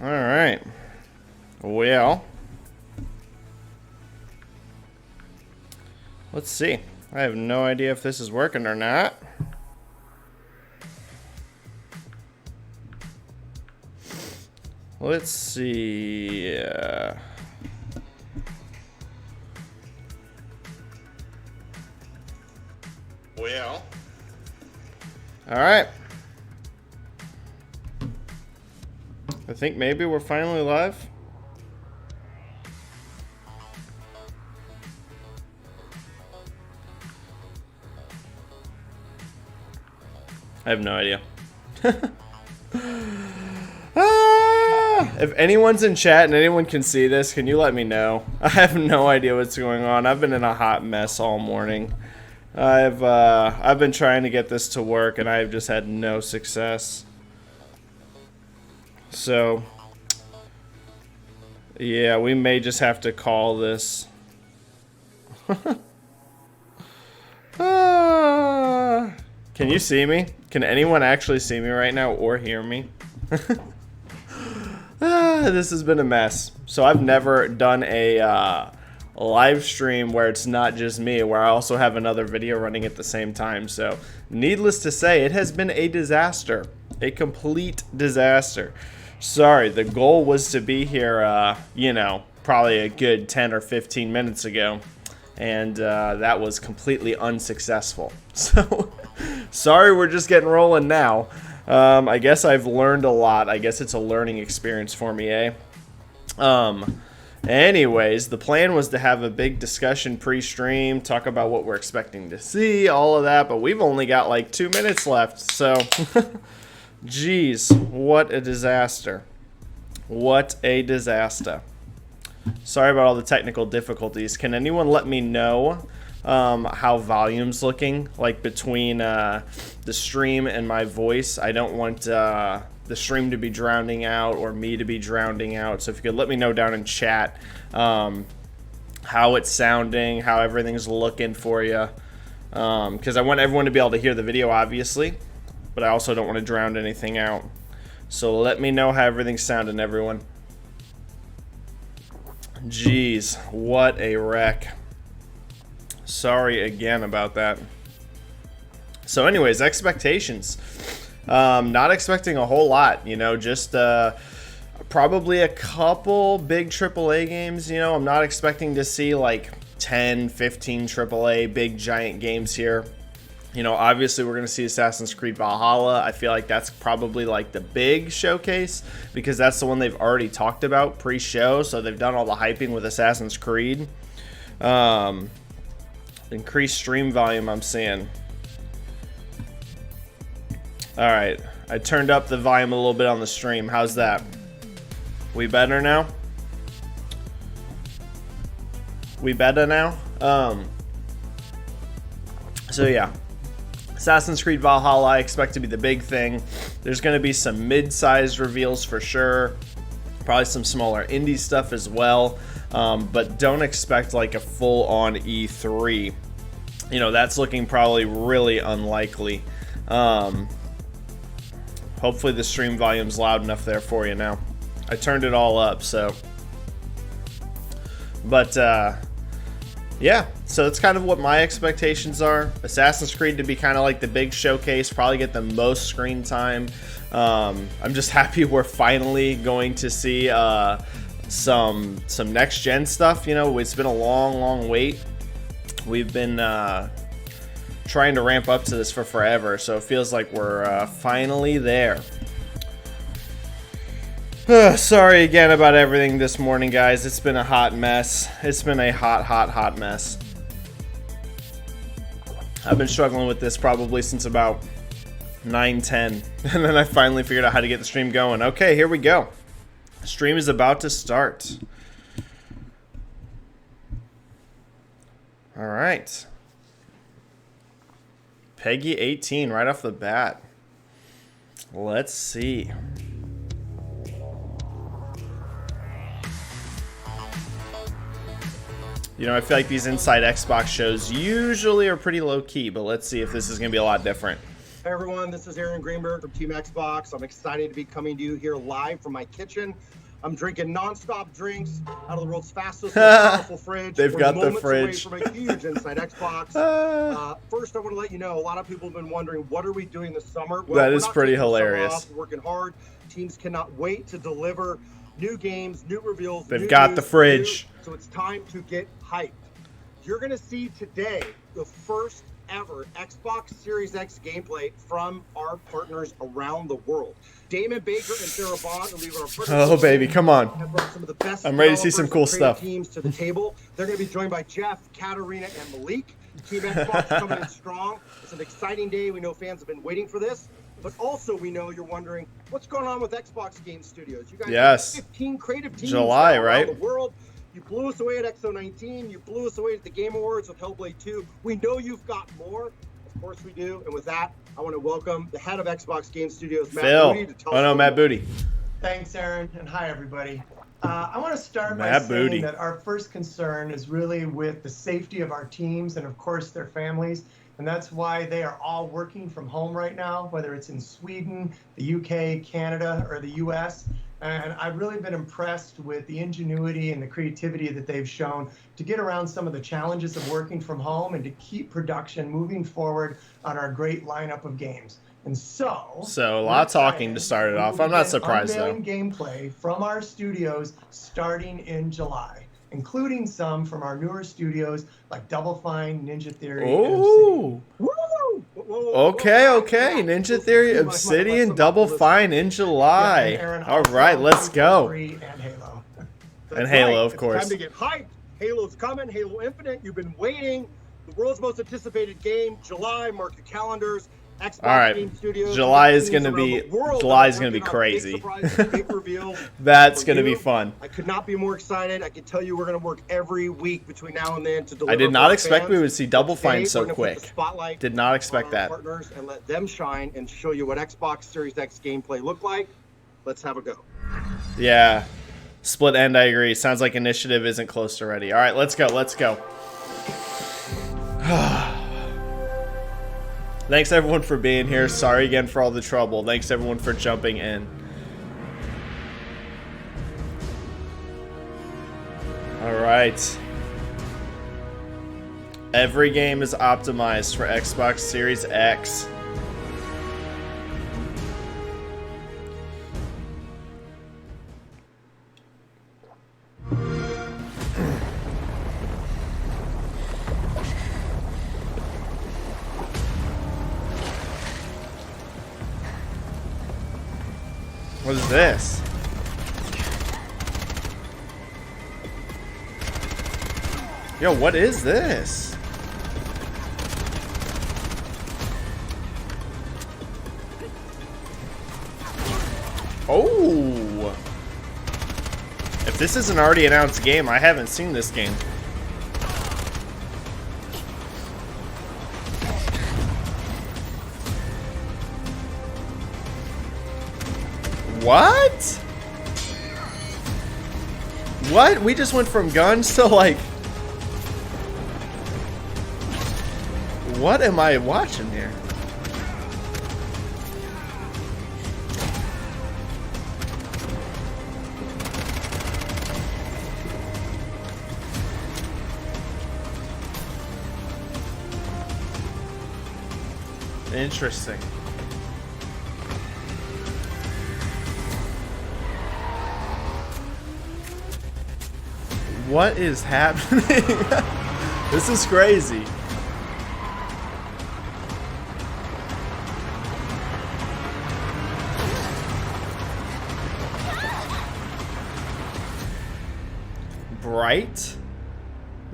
All right. Well, let's see. I have no idea if this is working or not. Let's see. Well. All right. I think maybe we're finally live. I have no idea. If anyone's in chat and anyone can see this, can you let me know? I have no idea what's going on. I've been in a hot mess all morning. I've been trying to get this to work and I've just had no success. So, yeah, we may just have to call this. Can you see me? Can anyone actually see me right now or hear me? This has been a mess. So I've never done a live stream where it's not just me, where I also have another video running at the same time. So needless to say, it has been a disaster, a complete disaster. Sorry, the goal was to be here, you know, probably a good 10 or 15 minutes ago. And that was completely unsuccessful. So, sorry, we're just getting rolling now. I guess I've learned a lot. I guess it's a learning experience for me, eh? Anyways, the plan was to have a big discussion pre-stream, talk about what we're expecting to see, all of that, but we've only got like 2 minutes left, so... Jeez, what a disaster. What a disaster. Sorry about all the technical difficulties. Can anyone let me know how volume's looking, like between the stream and my voice? I don't want the stream to be drowning out or me to be drowning out. So if you could let me know down in chat how it's sounding, how everything's looking for you. Because I want everyone to be able to hear the video, obviously. But I also don't want to drown anything out. So let me know how everything's sounding, everyone. Jeez, what a wreck. Sorry again about that. So anyways, expectations. Not expecting a whole lot, you know, just probably a couple big AAA games, you know. I'm not expecting to see like 10, 15 AAA big giant games here. You know, obviously we're going to see Assassin's Creed Valhalla. I feel like that's probably like the big showcase because that's the one they've already talked about pre-show. So they've done all the hyping with Assassin's Creed. Increased stream volume I'm seeing. All right. I turned up the volume a little bit on the stream. How's that? We better now? We better now? So yeah. Assassin's Creed Valhalla, I expect to be the big thing. There's going to be some mid-sized reveals for sure. Probably some smaller indie stuff as well. But don't expect like a full-on E3. You know, that's looking probably really unlikely. Hopefully the stream volume's loud enough there for you now. I turned it all up, so. But, yeah, so that's kind of what my expectations are. Assassin's Creed to be kind of like the big showcase, probably get the most screen time. I'm just happy we're finally going to see some next-gen stuff. You know, it's been a long wait. We've been trying to ramp up to this for forever, so it feels like we're finally there. Sorry again about everything this morning, guys. It's been a hot mess. It's been a hot mess. I've been struggling with this probably since about 9:10, and then I finally figured out how to get the stream going. Okay, here we go. The stream is about to start. All right. Peggy 18 right off the bat. Let's see. You know, I feel like these Inside Xbox shows usually are pretty low-key, but let's see if this is going to be a lot different. Hey everyone, this is Aaron Greenberg from Team Xbox. I'm excited to be coming to you here live from my kitchen. I'm drinking non-stop drinks out of the world's fastest, most powerful fridge. They've got the Moments fridge. away from a huge Inside Xbox. First, I want to let you know, a lot of people have been wondering, what are we doing this summer? Well, that is pretty hilarious. We're working hard. Teams cannot wait to deliver new games, new reveals. They've got the fridge. So it's time to get hyped. You're going to see today the first ever Xbox Series X gameplay from our partners around the world. Damon Baker and Sarah Bond, who leave our partners. Oh baby, come on! Have brought some of the best I'm ready to see some cool stuff. Teams to the table. They're going to be joined by Jeff, Katarina, and Malik. Team Xbox coming in strong. It's an exciting day. We know fans have been waiting for this, but also we know you're wondering what's going on with Xbox Game Studios. You guys have 15 creative teams July, around right? the world. You blew us away at XO19. You blew us away at the Game Awards with Hellblade 2. We know you've got more. Of course we do. And with that, I want to welcome the head of Xbox Game Studios, Matt Booty, to tell us. Matt Booty. Thanks, Aaron, and hi, everybody. I want to start by saying that our first concern is really with the safety of our teams and, of course, their families. And that's why they are all working from home right now, whether it's in Sweden, the UK, Canada, or the US. And I've really been impressed with the ingenuity and the creativity that they've shown to get around some of the challenges of working from home and to keep production moving forward on our great lineup of games. And so a lot of talking to start it off. I'm not surprised though. Gameplay from our studios starting in July, including some from our newer studios like Double Fine, Ninja Theory, and Obsidian. Okay. Ninja Theory, Obsidian, Double Fine in July. Aaron, all right, let's go. And Halo. And Halo, of course. It's time to get hyped. Halo's coming. Halo Infinite. You've been waiting. The world's most anticipated game. July. Mark your calendars. Xbox all right, Game Studios, July is gonna be crazy. That's gonna be fun. I could not be more excited. I can tell you we're gonna work every week between now and then to deliver. I did not expect fans. we would see Double Fine so quick. Did not expect that. Partners and let them shine and show you what Xbox Series X gameplay look like. Let's have a go. Yeah, split end. I agree. Sounds like Initiative isn't close to ready. All right, let's go. Let's go. Thanks everyone for being here. Sorry again for all the trouble. Thanks everyone for jumping in. All right. Every game is optimized for Xbox Series X. What is this? Yo, what is this? Oh! If this is an already announced game, I haven't seen this game. What? What? We just went from guns to like... What am I watching here? Interesting. What is happening? This is crazy. Bright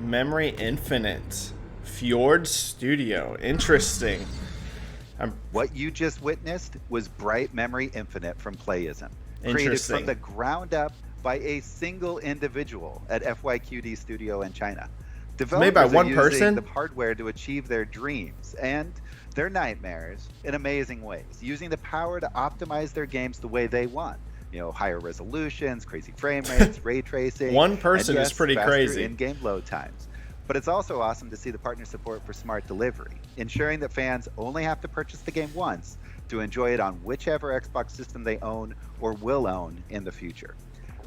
Memory Infinite Fjord Studio. Interesting. What you just witnessed was Bright Memory Infinite from Playism, created Interesting. from the ground up by a single individual at FYQD Studio in China. Developers made by one are using person? the hardware to achieve their dreams and their nightmares in amazing ways, using the power to optimize their games the way they want. You know, higher resolutions, crazy frame rates, ray tracing. One person and yes, is pretty faster crazy. in-game load times. But it's also awesome to see the partner support for smart delivery, ensuring that fans only have to purchase the game once to enjoy it on whichever Xbox system they own or will own in the future.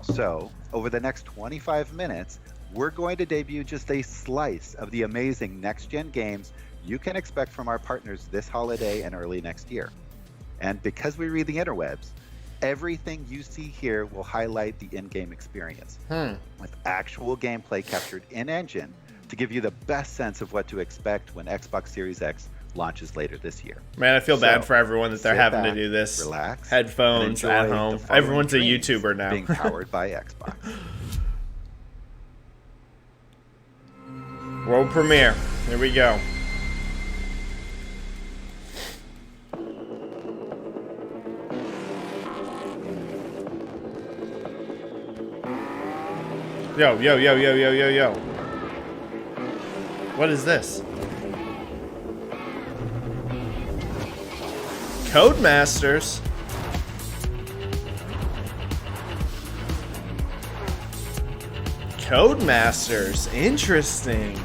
So, over the next 25 minutes, we're going to debut just a slice of the amazing next-gen games you can expect from our partners this holiday and early next year. And because we read the interwebs, everything you see here will highlight the in-game experience, with actual gameplay captured in-engine to give you the best sense of what to expect when Xbox Series X launches later this year. Man, I feel bad for everyone that they're having to do this. Relax, headphones at home. Everyone's a YouTuber now. Being powered by Xbox. World premiere. Here we go. Yo, yo, yo, yo, yo, yo, yo. What is this? Codemasters? Codemasters. Interesting.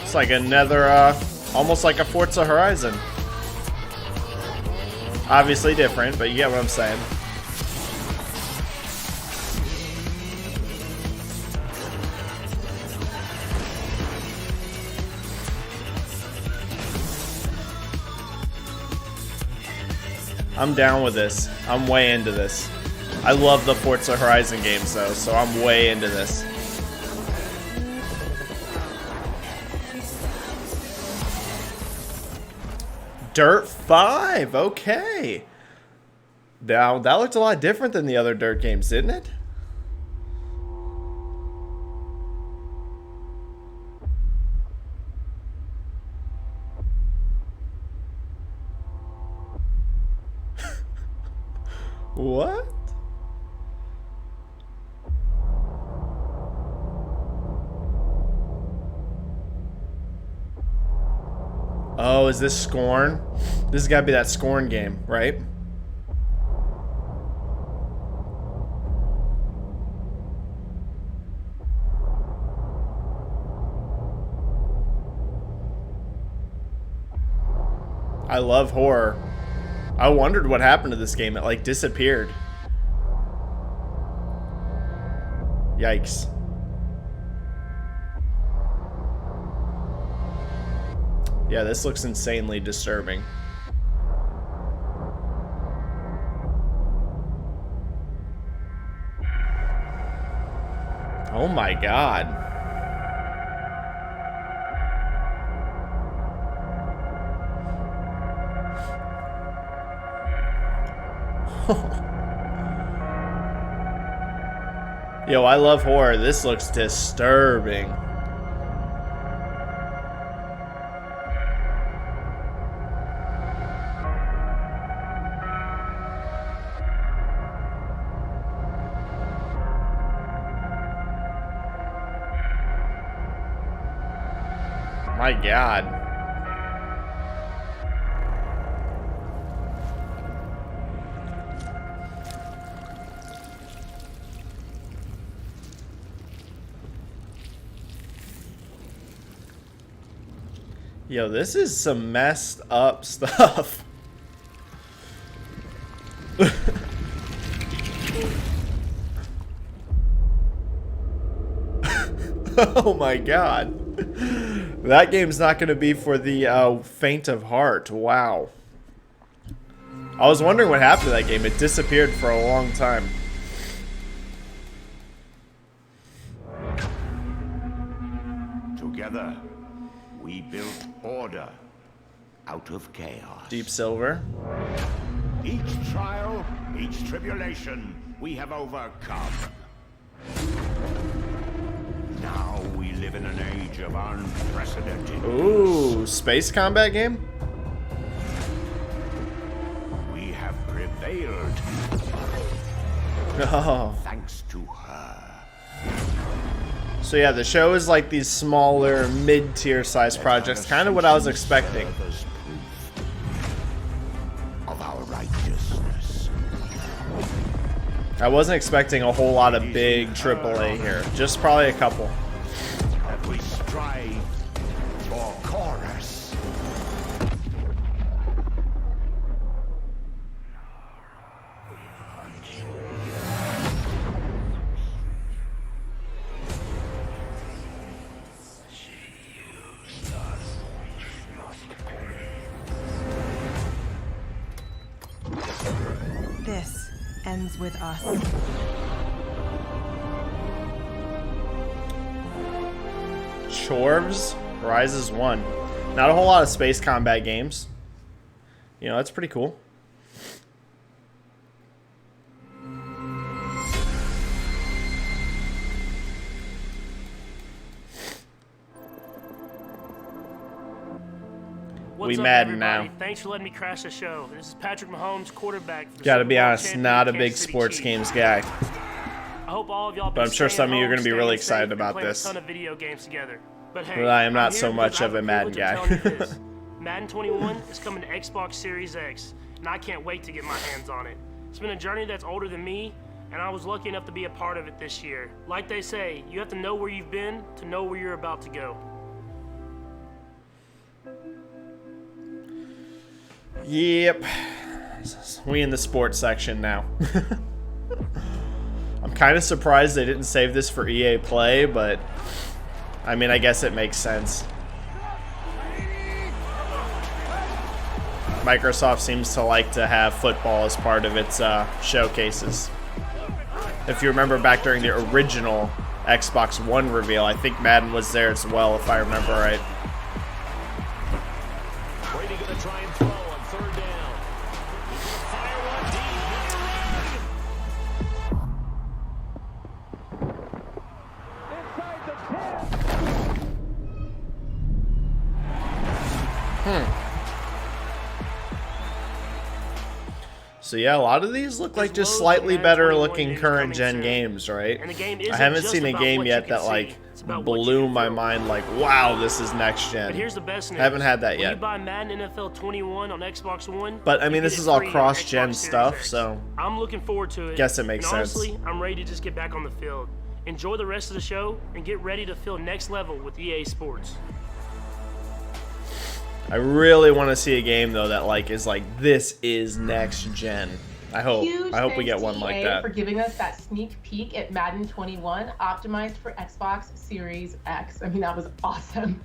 It's like another, almost like a Forza Horizon. Obviously different, but you get what I'm saying. I'm down with this. I'm way into this. I love the Forza Horizon games though, so I'm way into this. Dirt 5, okay. Now, that looked a lot different than the other Dirt games, didn't it? What? Oh, is this Scorn? This has got to be that Scorn game, right? I love horror. I wondered what happened to this game. It like disappeared. Yikes. Yeah, this looks insanely disturbing. Oh my god. Yo, I love horror. This looks disturbing. My god. Yo, this is some messed up stuff. Oh my god. That game's not going to be for the faint of heart. Wow. I was wondering what happened to that game. It disappeared for a long time. Together, we built order out of chaos. Deep Silver. Each trial, each tribulation, we have overcome. Now we live in an age of unprecedented. Ooh, space combat game? We have prevailed. Oh. Thanks to her. So yeah, the show is like these smaller, mid-tier size projects, kind of what I was expecting. Of our righteousness. I wasn't expecting a whole lot of big AAA here, just probably a couple. That we strive for chorus. This ends with us. Chorves Rises 1. Not a whole lot of space combat games. You know, that's pretty cool. What's We up, Madden everybody? now. Thanks for letting me crash the show. This is Patrick Mahomes, quarterback. For the Gotta Super be Bowl honest, champion not a Kansas big City sports Chiefs. games guy. I hope all of y'all. But I'm sure some of you are gonna be really excited about playing this. A ton of video games together. But hey, Well, I am not I'm here so much because I have of a the Madden privilege of guy. telling you this. Madden 21 is coming to Xbox Series X, and I can't wait to get my hands on it. It's been a journey that's older than me, and I was lucky enough to be a part of it this year. Like they say, you have to know where you've been to know where you're about to go. Yep. We in the sports section now. I'm kind of surprised they didn't save this for EA Play, but I mean, I guess it makes sense. Microsoft seems to like to have football as part of its showcases. If you remember back during the original Xbox One reveal, I think Madden was there as well, if I remember right. Brady gonna try and throw on third down. He's gonna fire one deep. Inside the 10. So yeah, a lot of these look like just There's slightly loads of better Madden looking 21 current coming gen soon. games, right? And the game I isn't haven't just seen a about game what you yet can that see, like it's about what you blew can my feel. mind like, wow, this is next gen. But here's the best news. I haven't had that When yet. you buy Madden NFL 21 on Xbox One, But I you mean, get this it is all free on cross-gen Xbox Series stuff, X. so I'm looking forward to it. guess it makes and sense. honestly, I'm ready to just get back on the field. Enjoy the rest of the show and get ready to feel next level with EA Sports. I really want to see a game though that like is like this is next gen. I hope Huge we get thanks one to like EA that. for giving us that sneak peek at Madden 21, optimized for Xbox Series X. I mean, that was awesome.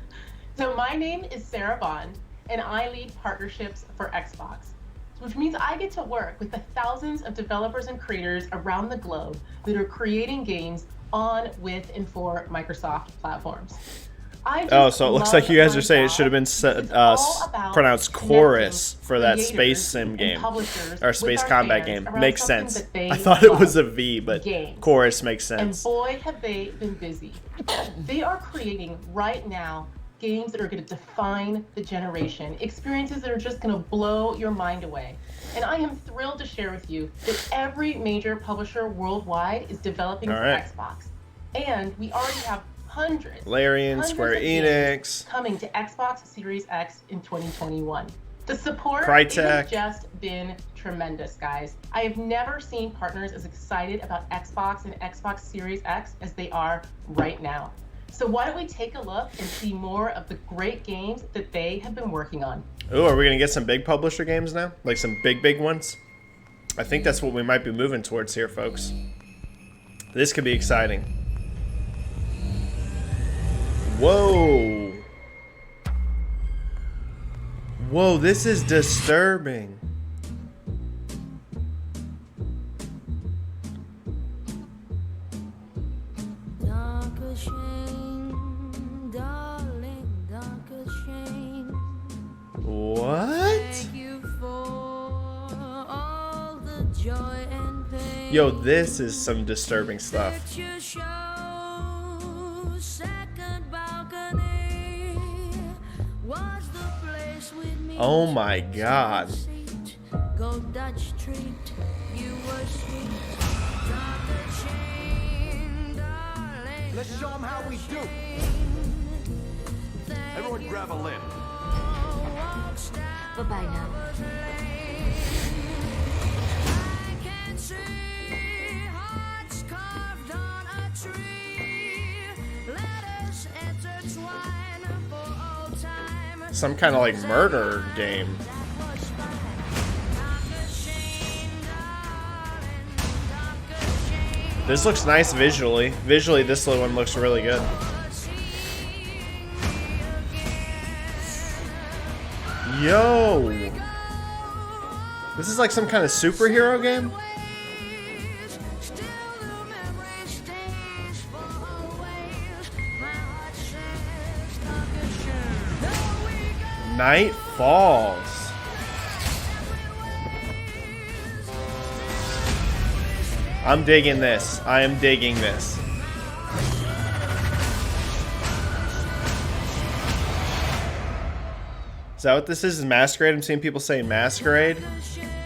So my name is Sarah Bond, and I lead partnerships for Xbox, which means I get to work with the thousands of developers and creators around the globe that are creating games on, with, and for Microsoft platforms. Oh, so it looks like you guys are saying it should have been pronounced chorus for that space sim game or space combat game. Makes sense. I thought it was a V, but chorus makes And sense. boy, have they been busy. They are creating right now games that are going to define the generation, experiences that are just going to blow your mind away. And I am thrilled to share with you that every major publisher worldwide is developing for Xbox. And we already have hundreds Square of games Enix coming to Xbox Series X in 2021. The support Crytek. has just been tremendous, guys. I have never seen partners as excited about Xbox and Xbox Series X as they are right now. So why don't we take a look and see more of the great games that they have been working on. Ooh, are we gonna get some big publisher games now? Like some big ones? I think that's what we might be moving towards here, folks. This could be exciting. Whoa. Whoa, this is disturbing. What? Yo, this is some disturbing stuff. Oh my god. Let's show them how we do. Everyone grab a limb. Bye-bye now. Some kind of like murder game. This looks nice visually. Visually, this little one looks really good. Yo! This is like some kind of superhero game? Night Falls. I'm digging this. I am digging this. Is that what this is? Is Masquerade? I'm seeing people saying Masquerade.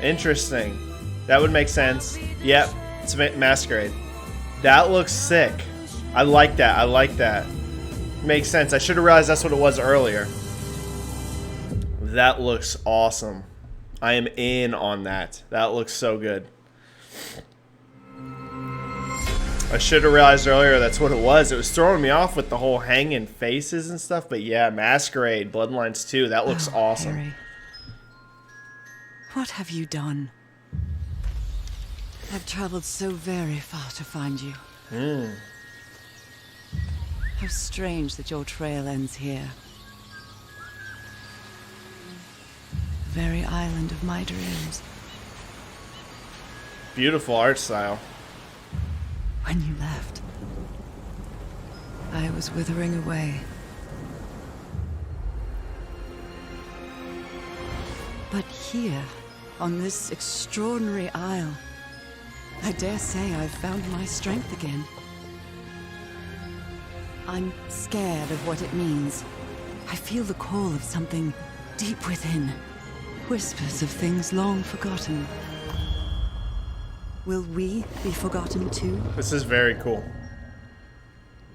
Interesting. That would make sense. Yep, it's Masquerade. That looks sick. I like that. I like that. Makes sense. I should have realized that's what it was earlier. That looks awesome. I am in on that. That looks so good. I should have realized earlier that's what it was. It was throwing me off with the whole hanging faces and stuff. But yeah, Masquerade, Bloodlines 2. That looks awesome. Harry. What have you done? I've traveled so very far to find you. How strange that your trail ends here. The very island of my dreams. Beautiful art style. When you left, I was withering away. But here, on this extraordinary isle, I dare say I've found my strength again. I'm scared of what it means. I feel the call of something deep within. Whispers of things long forgotten. Will we be forgotten too? This is very cool.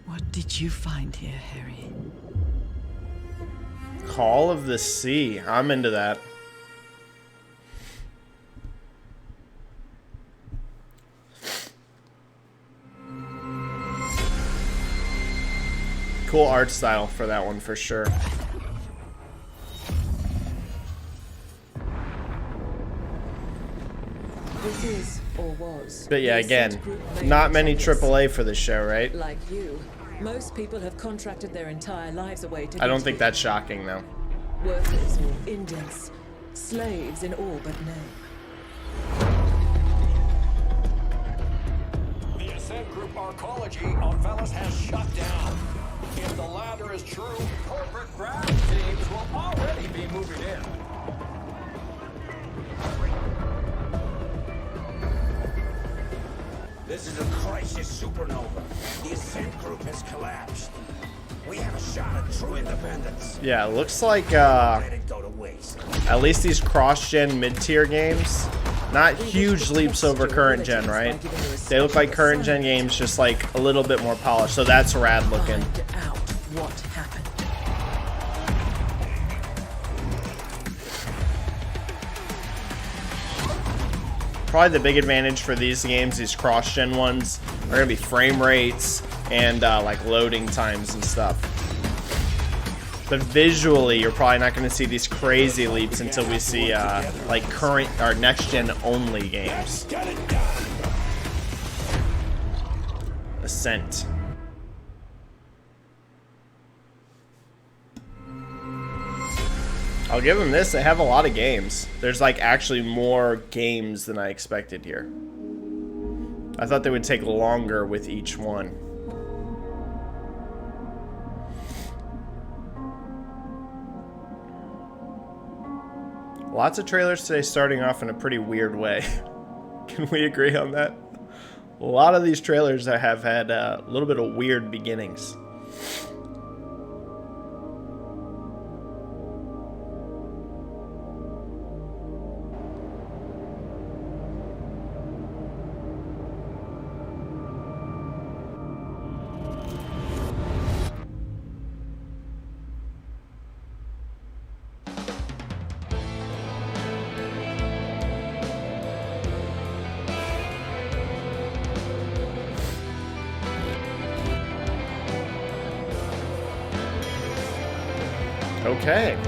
What did you find here, Harry? Call of the Sea. I'm into that. Cool art style for that one for sure. This is, or was, but yeah, again, not many AAA for this show, right? Like you, most people have contracted their entire lives away to I don't think that's shocking, though. Workers or Indians, slaves in all but name. The Ascent Group Arcology on Valhalla has shut down. If the latter is true, corporate grab teams will already be moving in. This is a crisis supernova. The Ascent Group has collapsed. We have a shot at true independence. Yeah, it looks like Let it go to waste. at least these cross-gen mid-tier games, not huge leaps over current gen, right? They look like current gen games, just like a little bit more polished. So that's rad looking. Find out what happened. Probably the big advantage for these games, these cross-gen ones, are gonna be frame rates and like loading times and stuff. But visually, you're probably not gonna see these crazy leaps until we see like current or next-gen only games. Ascent. I'll give them this, they have a lot of games. There's like actually more games than I expected here. I thought they would take longer with each one. Lots of trailers today starting off in a pretty weird way. Can we agree on that? A lot of these trailers have had a little bit of weird beginnings. Okay.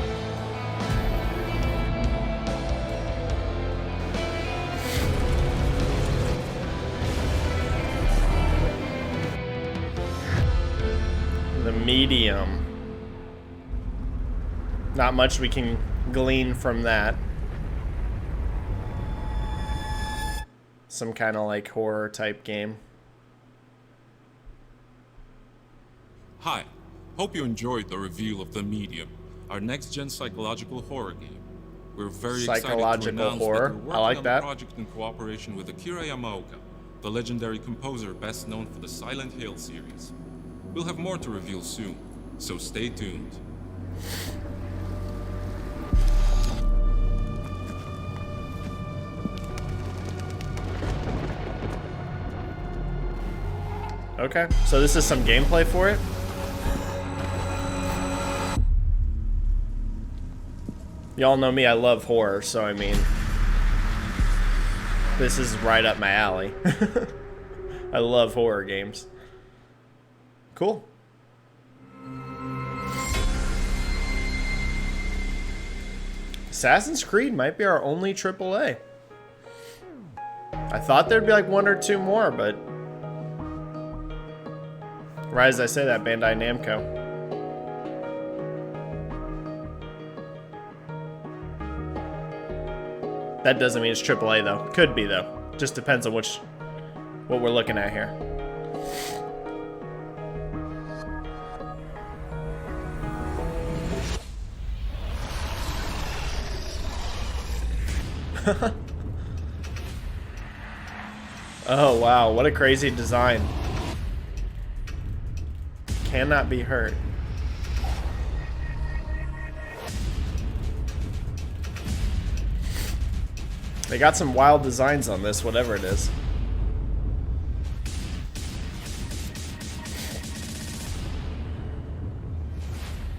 The medium. Not much we can glean from that. Some kind of like horror type game. Hi, hope you enjoyed the reveal of The Medium, our next-gen psychological horror game. We're very Psychological excited to announce horror. that we're I like working on that. the project in cooperation with Akira Yamaoka, the legendary composer best known for the Silent Hill series. We'll have more to reveal soon, so stay tuned. Okay, so this is some gameplay for it. Y'all know me, I love horror, so I mean, this is right up my alley. I love horror games. Cool. Assassin's Creed might be our only AAA. I thought there'd be like one or two more, but right as I say that, Bandai Namco. That doesn't mean it's AAA though. Could be though. Just depends on what we're looking at here. Oh wow, what a crazy design. Cannot be hurt. They got some wild designs on this, whatever it is.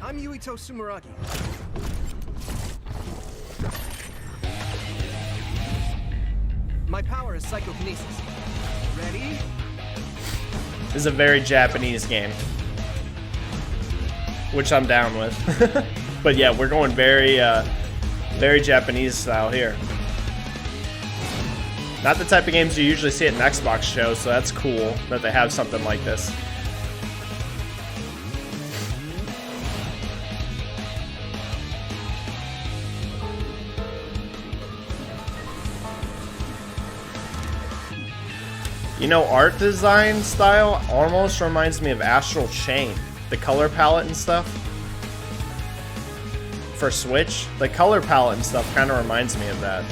I'm Yuito Sumeragi. My power is psychokinesis. Ready? This is a very Japanese game, which I'm down with. But yeah, we're going very, very Japanese style here. Not the type of games you usually see at an Xbox show, so that's cool that they have something like this. You know, art design style almost reminds me of Astral Chain. The color palette and stuff. For Switch, the color palette and stuff kind of reminds me of that.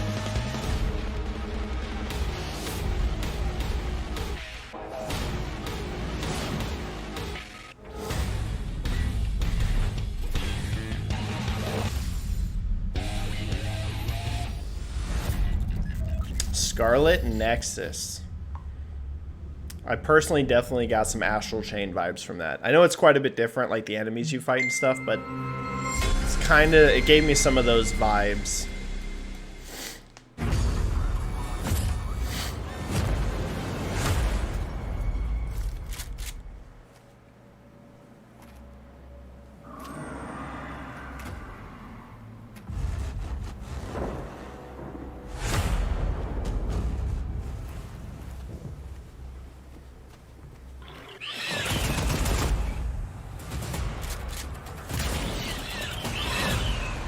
Scarlet Nexus. I personally definitely got some Astral Chain vibes from that. I know it's quite a bit different, like the enemies you fight and stuff, but it's kind of, it gave me some of those vibes.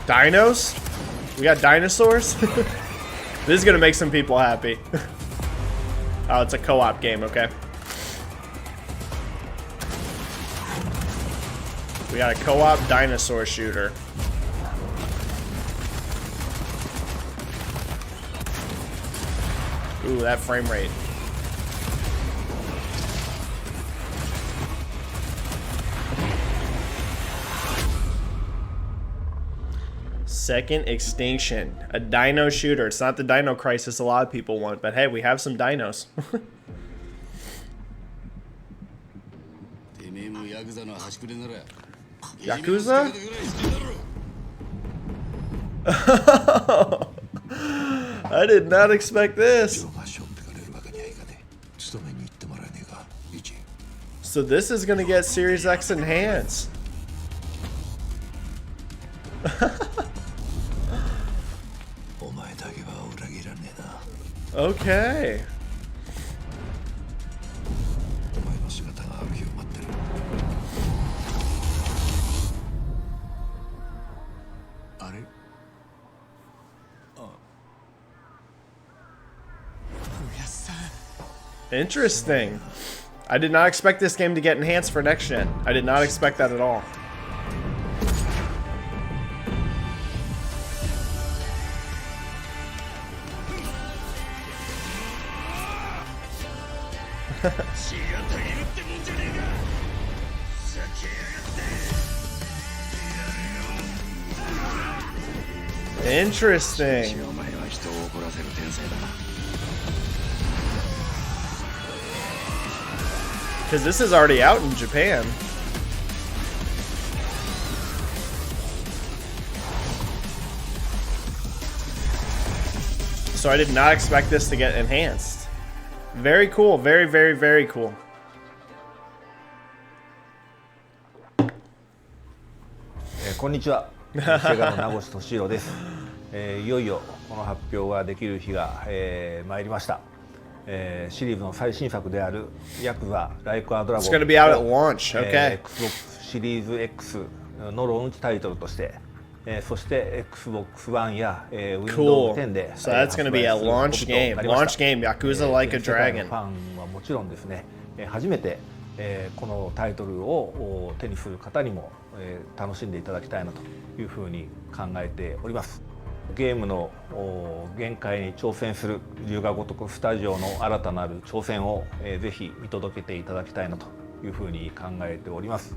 Dinos? We got dinosaurs? This is gonna make some people happy. Oh, it's a co-op game, okay. We got a co-op dinosaur shooter. Ooh, that frame rate. Second Extinction, a dino shooter. It's not the Dino Crisis a lot of people want, but hey, we have some dinos. Yakuza? I did not expect this. So this is gonna get Series X enhanced. Okay. Interesting. I did not expect this game to get enhanced for next gen. I did not expect that at all. Interesting. Because this is already out in Japan. So I did not expect this to get enhanced. Very cool. Very, very, very cool. Konnichiwa. セガの名越俊弘です。いよいよこの発表ができる日が、参りました。シリーズの最新作であるヤクザライクアドラゴン It's gonna be out at launch. Okay. Xbox シリーズ X のローンチタイトルとして、そして Xbox One や、Windows 10で、So that's gonna be a launch game. Launch game. Yakuza Like a Dragon. ファンはもちろんですね、初めて、このタイトルを手にする方にも、楽しんでいただきたいなというふうに考えております。ゲームの限界に挑戦する龍が如くスタジオの新たなる挑戦を、ぜひ見届けていただきたいなというふうに考えております。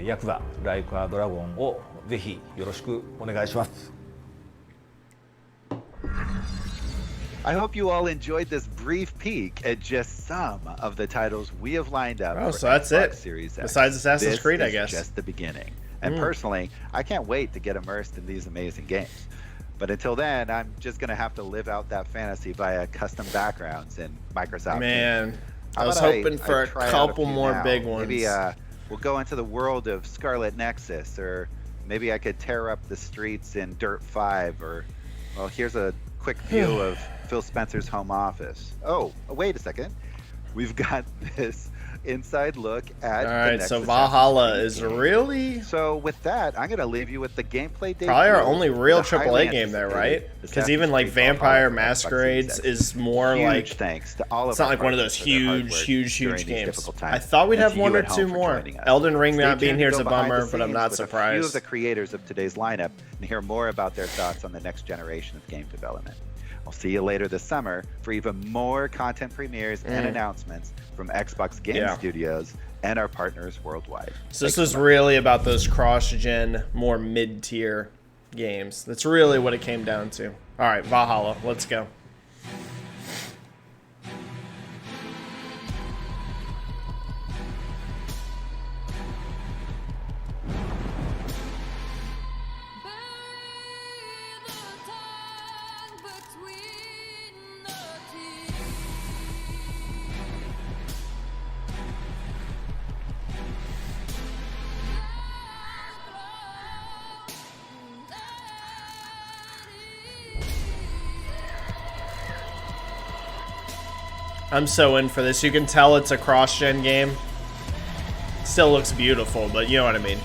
ヤクザライクアドラゴンをぜひよろしくお願いします。I hope you all enjoyed this brief peek at just some of the titles we have lined up. Oh, for so that's Xbox it. Series X. Besides Assassin's Creed, I This guess. is just the beginning. And personally, I can't wait to get immersed in these amazing games. But until then, I'm just going to have to live out that fantasy via custom backgrounds in Microsoft. Man, I was hoping for a couple more big ones. Maybe we'll go into the world of Scarlet Nexus, or maybe I could tear up the streets in Dirt 5, or, well, here's a quick view of Phil Spencer's home office. Oh, wait a second. We've got this inside look at Alright, so Valhalla is really... So with that, I'm going to leave you with the gameplay debut. Probably our only real AAA game there, right? Because even like Vampire Masquerades is more like... Thanks to all of it's not like one of those huge games. I thought we'd have one or two more. Elden Ring not being here is a bummer, but I'm not surprised. A few of the creators of today's lineup and hear more about their thoughts on the next generation of game development. I'll see you later this summer for even more content premieres and announcements from Xbox Game Studios and our partners worldwide. So this was really about those cross-gen, more mid-tier games. That's really what it came down to. All right, Valhalla, let's go. I'm so in for this. You can tell it's a cross-gen game. Still looks beautiful, but you know what I mean.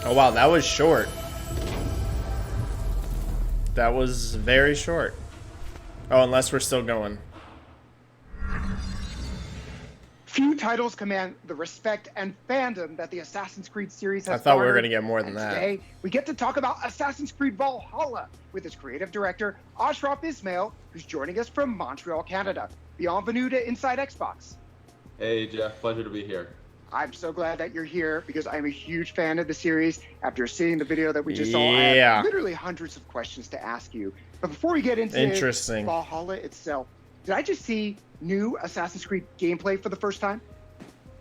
Oh wow, that was short. That was very short. Oh, unless we're still going. Few titles command the respect and fandom that the Assassin's Creed series has I thought we were garnered, going to get more than that. Today, we get to talk about Assassin's Creed Valhalla with its creative director, Ashraf Ismail, who's joining us from Montreal, Canada. Bienvenue to Inside Xbox. Hey, Jeff. Pleasure to be here. I'm so glad that you're here because I'm a huge fan of the series. After seeing the video that we just saw, I Yeah. have literally hundreds of questions to ask you. But before we get into Interesting. Valhalla itself, did I just see new Assassin's Creed gameplay for the first time?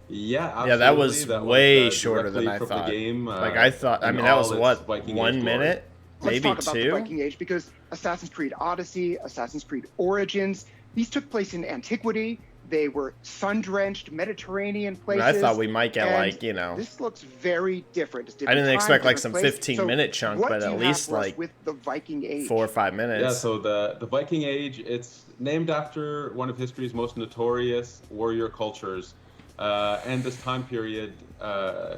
Yeah, absolutely. Yeah, that was way was, shorter than directly I from thought. the game, Like I thought. I in mean, that was all what its Viking Age 1 glory. minute, Let's maybe talk about the 2. Viking Age because Assassin's Creed Odyssey, Assassin's Creed Origins, these took place in antiquity. They were sun-drenched Mediterranean places. I thought we might get and like, you know, this looks very different. It's I different didn't time, expect like different some place. 15-minute chunk, what but do you at have least for us like with the Viking Age? 4 or 5 minutes. Yeah, so the Viking Age, it's named after one of history's most notorious warrior cultures. And this time period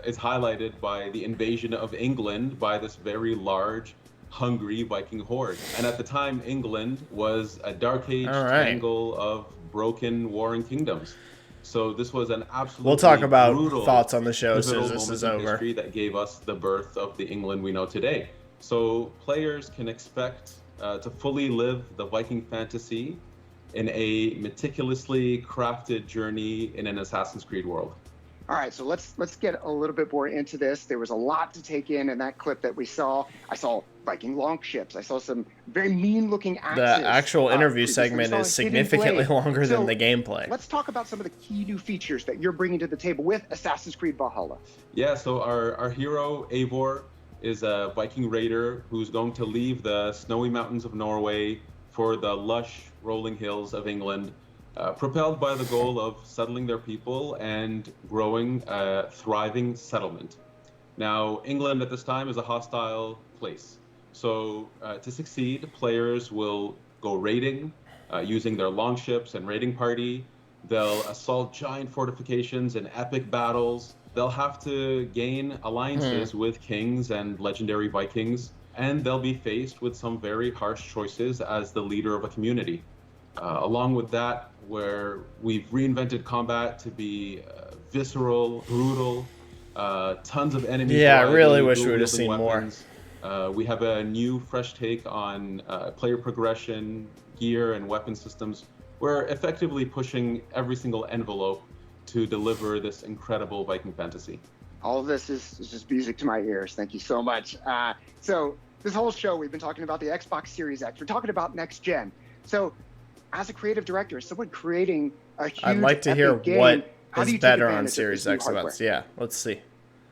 is highlighted by the invasion of England by this very large, hungry Viking horde. And at the time, England was a dark age tangle of broken warring kingdoms. So this was an absolutely We'll talk about brutal, thoughts on the show as soon pivotal as this moment is in over. history that gave us the birth of the England we know today. So players can expect to fully live the Viking fantasy in a meticulously crafted journey in an Assassin's Creed world. All right, so let's get a little bit more into this. There was a lot to take in that clip that we saw. I saw Viking longships. I saw some very mean-looking axes. The actual interview previously. segment We saw is a hidden significantly blade. longer So than the gameplay. Let's talk about some of the key new features that you're bringing to the table with Assassin's Creed Valhalla. Yeah, so our hero, Eivor, is a Viking raider who's going to leave the snowy mountains of Norway for the lush rolling hills of England, propelled by the goal of settling their people and growing a thriving settlement. Now, England at this time is a hostile place. So to succeed, players will go raiding using their longships and raiding party. They'll assault giant fortifications in epic battles. They'll have to gain alliances with kings and legendary Vikings, and they'll be faced with some very harsh choices as the leader of a community. Along with that, where we've reinvented combat to be visceral, brutal, tons of enemy. Yeah, I really variety, wish we would have dual-wielding seen more. weapons. We have a new, fresh take on player progression, gear, and weapon systems. We're effectively pushing every single envelope to deliver this incredible Viking fantasy. All of this is just music to my ears. Thank you so much. So this whole show, we've been talking about the Xbox Series X. We're talking about next gen. So as a creative director, as someone creating a huge I'd like to hear epic game, what how do is you take better on advantage of Series this new X. hardware? Yeah, let's see.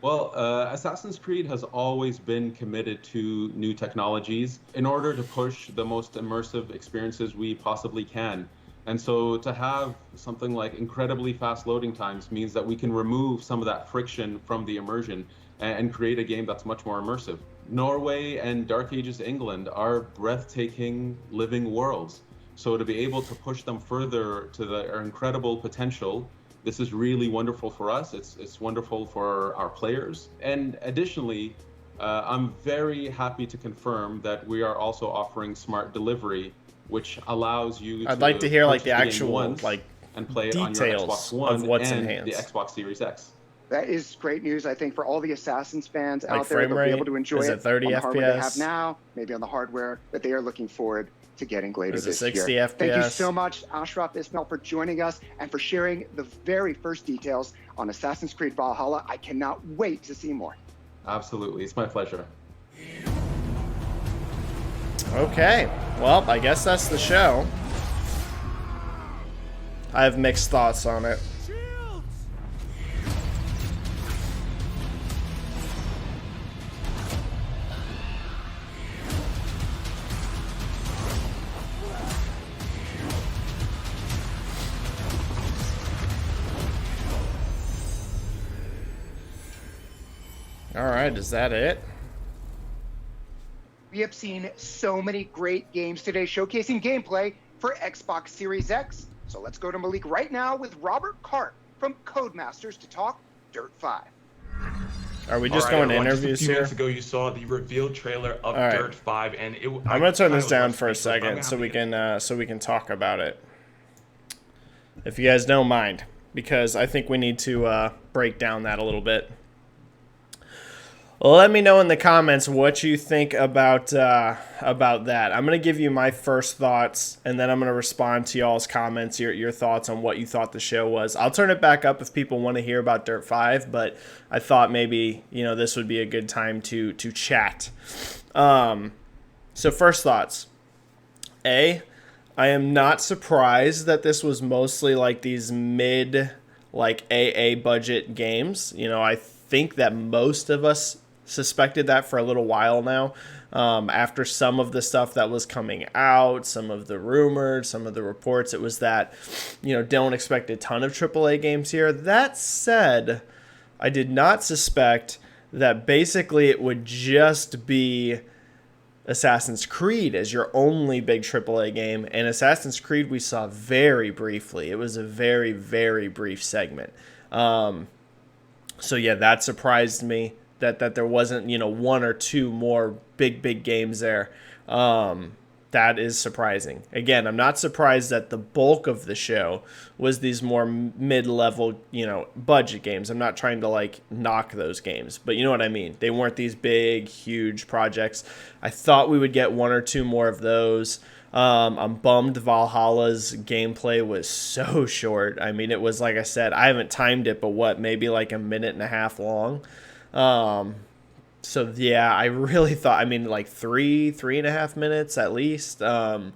Well, Assassin's Creed has always been committed to new technologies in order to push the most immersive experiences we possibly can. And so to have something like incredibly fast loading times means that we can remove some of that friction from the immersion and create a game that's much more immersive. Norway and Dark Ages England are breathtaking living worlds. So to be able to push them further to their incredible potential, this is really wonderful for us. It's wonderful for our players. And additionally, I'm very happy to confirm that we are also offering smart delivery, which allows you I'd like to hear like the purchase game actual once like and play it on your details Xbox One of what's and enhanced. the Xbox Series X. That is great news, I think, for all the Assassins fans Like out there. frame They'll be rate? able to enjoy Is it it 30 on the hardware they FPS? have now, maybe on the hardware that they are looking forward to getting later Is it this 60 year. Thank you FPS? so much, Ashraf Ismail, for joining us and for sharing the very first details on Assassin's Creed Valhalla. I cannot wait to see more. Absolutely, it's my pleasure. Okay, well, I guess that's the show. I have mixed thoughts on it. All right, is that it? We have seen so many great games today showcasing gameplay for Xbox Series X. So let's go to Malik right now with Robert Cart from Codemasters to talk Dirt 5. Are we just All right, going to everyone, interviews just a few here? minutes ago, you saw the reveal trailer of All right. Dirt 5, and I'm gonna turn this down for a second so we can talk about it. If you guys don't mind, because I think we need to break down that a little bit. Well, let me know in the comments what you think about that. I'm going to give you my first thoughts, and then I'm going to respond to y'all's comments, your thoughts on what you thought the show was. I'll turn it back up if people want to hear about Dirt 5, but I thought maybe, this would be a good time to chat. So first thoughts. I am not surprised that this was mostly like these mid, like AA budget games. I think that most of us suspected that for a little while now. After some of the stuff that was coming out, some of the rumors, some of the reports, it was that, don't expect a ton of AAA games here. That said, I did not suspect that basically it would just be Assassin's Creed as your only big AAA game. And Assassin's Creed we saw very briefly. It was a very, very brief segment. So yeah, that surprised me that there wasn't, one or two more big games there. That is surprising. Again, I'm not surprised that the bulk of the show was these more mid-level, budget games. I'm not trying to knock those games, but you know what I mean. They weren't these big, huge projects. I thought we would get one or two more of those. I'm bummed Valhalla's gameplay was so short. I mean, it was, like I said, I haven't timed it, but maybe like a minute and a half long. So yeah, I really thought, like 3.5 minutes at least. So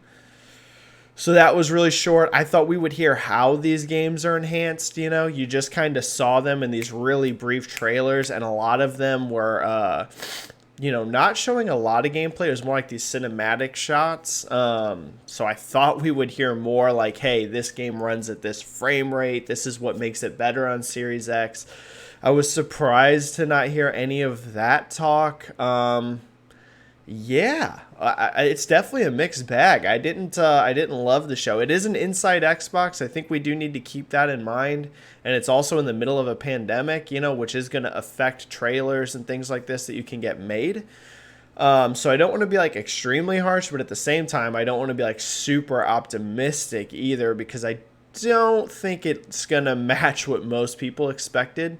that was really short. I thought we would hear how these games are enhanced. You just kind of saw them in these really brief trailers, and a lot of them were, not showing a lot of gameplay. It was more like these cinematic shots. So I thought we would hear more like, hey, this game runs at this frame rate. This is what makes it better on Series X. I was surprised to not hear any of that talk. It's definitely a mixed bag. I didn't love the show. It is an Inside Xbox. I think we do need to keep that in mind. And it's also in the middle of a pandemic, which is going to affect trailers and things like this that you can get made. So I don't want to be extremely harsh, but at the same time, I don't want to be super optimistic either, because I don't think it's going to match what most people expected.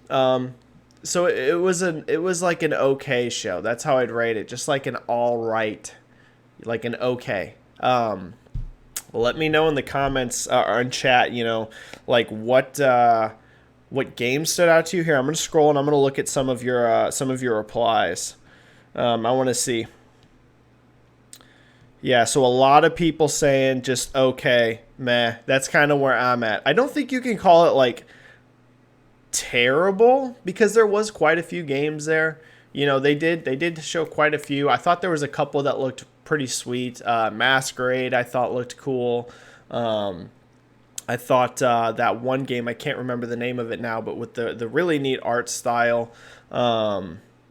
So it was like an okay show. That's how I'd rate it. Just like an all right, like an okay. Let me know in the comments or in chat, what games stood out to you here. I'm going to scroll and I'm going to look at some of your replies. I want to see. Yeah, so a lot of people saying just okay, meh. That's kind of where I'm at. I don't think you can call it terrible, because there was quite a few games there. They did show quite a few. I thought there was a couple that looked pretty sweet. Masquerade I thought looked cool. I thought that one game, I can't remember the name of it now, but with the really neat art style,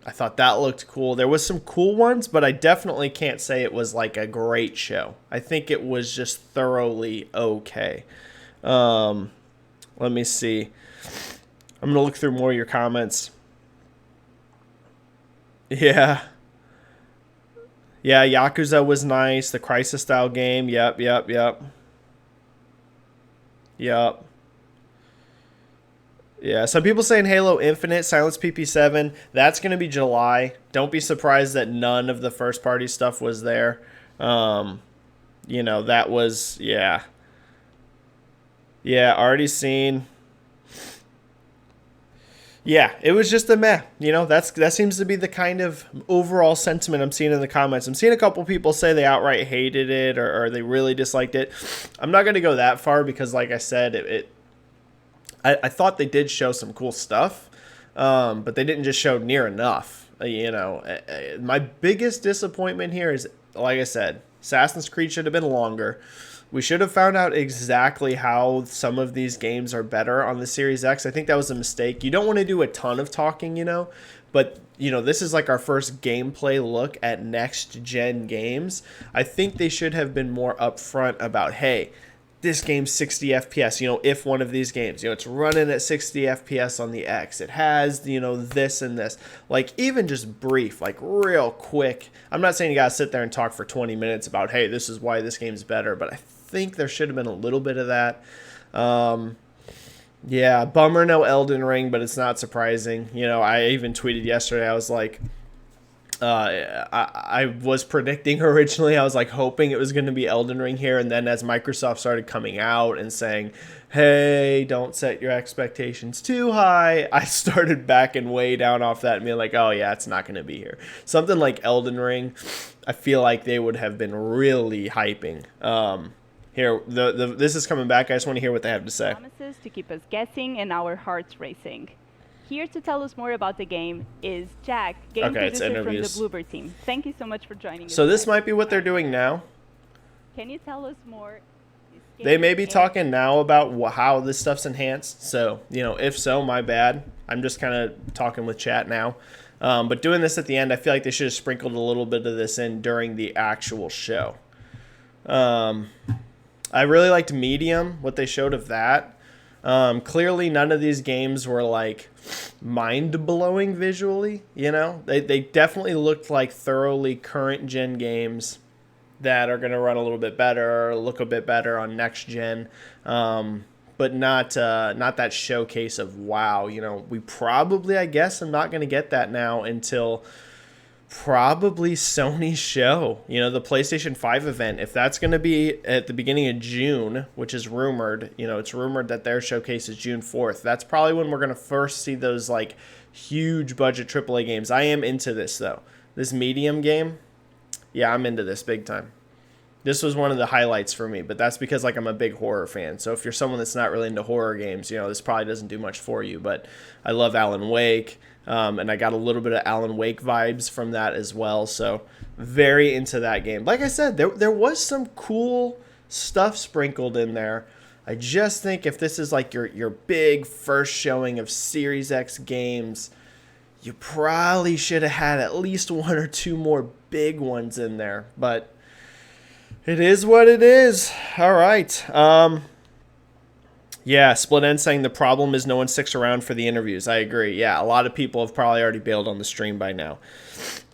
I thought that looked cool. There was some cool ones, but I definitely can't say it was a great show. I think it was just thoroughly okay. Let me see. I'm going to look through more of your comments. Yeah. Yeah, Yakuza was nice. The Crisis style game. Yep. Yeah, some people saying Halo Infinite, Silence PP7. That's going to be July. Don't be surprised that none of the first party stuff was there. That was, yeah. Yeah, already seen. Yeah, it was just a meh. That seems to be the kind of overall sentiment I'm seeing in the comments. I'm seeing a couple people say they outright hated it or they really disliked it. I'm not going to go that far because, like I said, I thought they did show some cool stuff, but they didn't just show near enough. My biggest disappointment here is, like I said, Assassin's Creed should have been longer. We should have found out exactly how some of these games are better on the Series X. I think that was a mistake. You don't want to do a ton of talking, but, this is our first gameplay look at next-gen games. I think they should have been more upfront about, hey, this game's 60 FPS, if one of these games, it's running at 60 FPS on the X. It has, this and this. Even just brief, real quick. I'm not saying you got to sit there and talk for 20 minutes about, hey, this is why this game's better, but I think there should have been a little bit of that. Yeah, bummer no Elden Ring, but it's not surprising. You know, I even tweeted yesterday. I was like, I was predicting originally. I was like hoping it was going to be Elden Ring here, and then as Microsoft started coming out and saying, "Hey, don't set your expectations too high," I started backing way down off that and being like, "Oh yeah, it's not going to be here." Something like Elden Ring, I feel like they would have been really hyping. Here, this is coming back. I just want to hear what they have to say. Promises to keep us guessing and our hearts racing. Here to tell us more about the game is Jack, game producer from the Bluebird team. Thank you so much for joining us. So this might be what they're doing now. Can you tell us more? They may be talking now about how this stuff's enhanced. So, you know, if so, my bad. I'm just kind of talking with chat now. But doing this at the end, I feel like they should have sprinkled a little bit of this in during the actual show. I really liked Medium, what they showed of that. Clearly, none of these games were like mind-blowing visually. You know, they definitely looked like thoroughly current-gen games that are going to run a little bit better, or look a bit better on next gen, but not that showcase of wow. You know, we probably, I guess, I'm not going to get that now until probably Sony's show. You know, the PlayStation 5 event, if that's going to be at the beginning of June, which is rumored, you know, it's rumored that their showcase is June 4th. That's probably when we're going to first see those like huge budget AAA games. I am into this though. This Medium game, yeah, I'm into this big time. This was one of the highlights for me, but that's because like I'm a big horror fan. So if you're someone that's not really into horror games, you know, this probably doesn't do much for you, but I love Alan Wake. And I got a little bit of Alan Wake vibes from that as well. So very into that game. Like I said, there was some cool stuff sprinkled in there. I just think if this is like your big first showing of Series X games, you probably should have had at least one or two more big ones in there. But it is what it is. All right. Yeah, Split End saying the problem is no one sticks around for the interviews. I agree. Yeah, a lot of people have probably already bailed on the stream by now.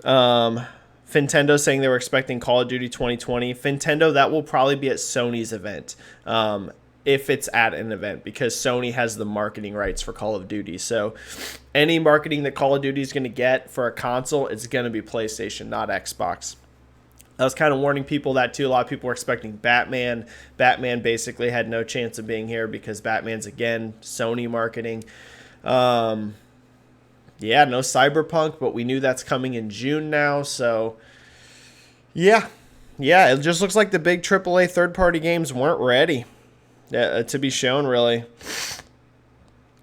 Fintendo saying they were expecting Call of Duty 2020. Fintendo, that will probably be at Sony's event, if it's at an event, because Sony has the marketing rights for Call of Duty. So any marketing that Call of Duty is going to get for a console, it's going to be PlayStation, not Xbox. I was kind of warning people that too. A lot of people were expecting Batman. Batman basically had no chance of being here because Batman's, again, Sony marketing. Yeah, no Cyberpunk, but we knew that's coming in June now. So, yeah, it just looks like the big AAA third-party games weren't ready to be shown, really.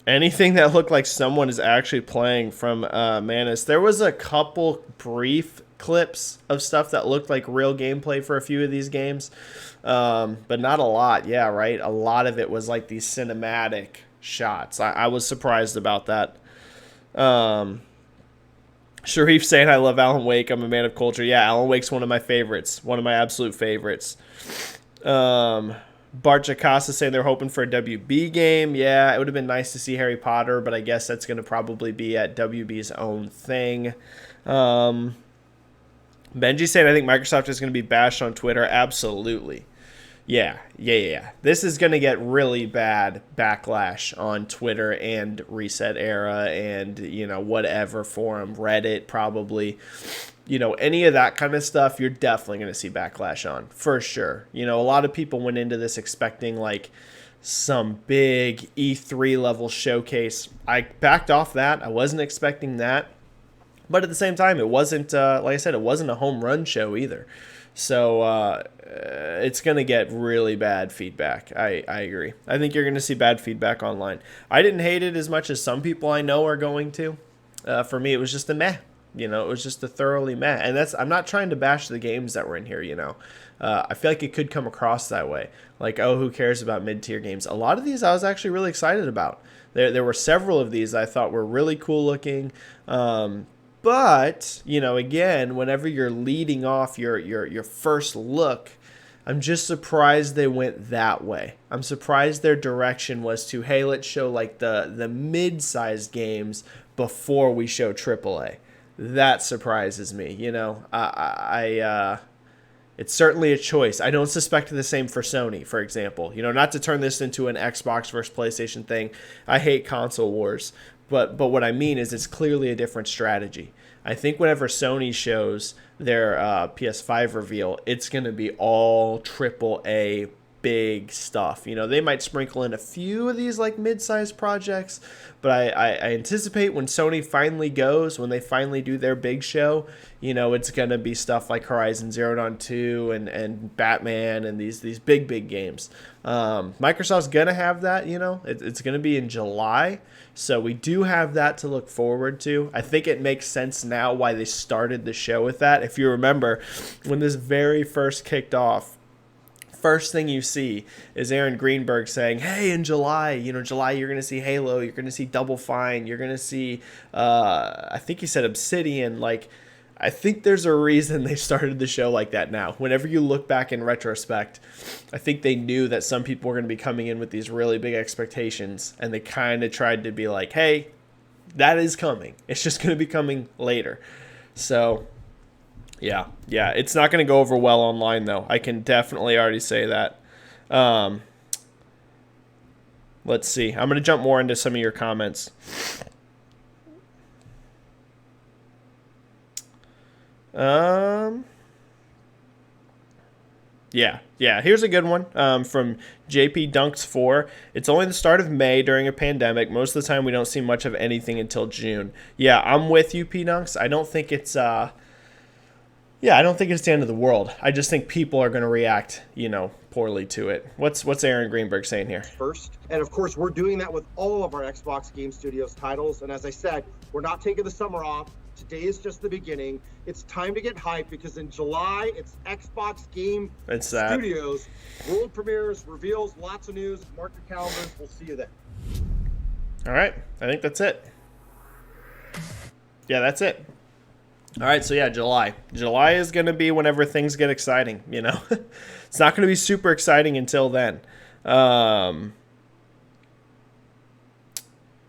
Anything that looked like someone is actually playing from Manus. There was a couple brief clips of stuff that looked like real gameplay for a few of these games, but not a lot. Yeah, right. A lot of it was like these cinematic shots. I was surprised about that. Sharif saying I love Alan Wake. I'm a man of culture. Yeah, Alan Wake's one of my favorites. One of my absolute favorites. Bart Jacasa saying they're hoping for a WB game. Yeah, it would have been nice to see Harry Potter, but I guess that's going to probably be at WB's own thing. Benji saying, I think Microsoft is going to be bashed on Twitter. Absolutely. Yeah. This is going to get really bad backlash on Twitter and Reset Era and, you know, whatever forum, Reddit probably. You know, any of that kind of stuff, you're definitely going to see backlash on, for sure. You know, a lot of people went into this expecting, like, some big E3 level showcase. I backed off that. I wasn't expecting that. But at the same time, it wasn't, like I said, it wasn't a home run show either. So it's going to get really bad feedback. I agree. I think you're going to see bad feedback online. I didn't hate it as much as some people I know are going to. For me, it was just a meh. You know, it was just a thoroughly meh. And I'm not trying to bash the games that were in here, you know. I feel like it could come across that way. Like, oh, who cares about mid-tier games? A lot of these I was actually really excited about. There were several of these I thought were really cool looking. But, you know, again, whenever you're leading off your first look, I'm just surprised they went that way. I'm surprised their direction was to, hey, let's show like the mid-sized games before we show AAA. That surprises me, you know. It's certainly a choice. I don't suspect the same for Sony, for example. Not to turn this into an Xbox versus PlayStation thing. I hate console wars. But what I mean is it's clearly a different strategy. I think whenever Sony shows their PS5 reveal, it's going to be all AAA big stuff. They might sprinkle in a few of these like mid-sized projects, but I anticipate when Sony finally goes, when they finally do their big show, it's going to be stuff like Horizon Zero Dawn 2 and Batman and these big games. Microsoft's going to have that, it's going to be in July. So we do have that to look forward to. I think it makes sense now why they started the show with that. If you remember, when this very first kicked off, first thing you see is Aaron Greenberg saying, hey, in July, July, you're going to see Halo, you're going to see Double Fine, you're going to see, I think he said Obsidian. Like, I think there's a reason they started the show like that now. Whenever you look back in retrospect, I think they knew that some people were going to be coming in with these really big expectations, and they kind of tried to be like, hey, that is coming. It's just going to be coming later. So yeah, it's not going to go over well online, though. I can definitely already say that. Let's see. I'm going to jump more into some of your comments. Yeah. Here's a good one from JP Dunks 4. It's only the start of May during a pandemic. Most of the time, we don't see much of anything until June. Yeah, I'm with you, P Dunks. I don't think it's I don't think it's the end of the world. I just think people are going to react, poorly to it. What's Aaron Greenberg saying here? First, and of course, we're doing that with all of our Xbox Game Studios titles. And as I said, we're not taking the summer off. Today is just the beginning. It's time to get hyped because in July, it's Xbox Game Studios. World premieres, reveals, lots of news. Mark your calendars. We'll see you then. All right. I think that's it. Yeah, that's it. All right, so yeah, July. July is going to be whenever things get exciting, It's not going to be super exciting until then.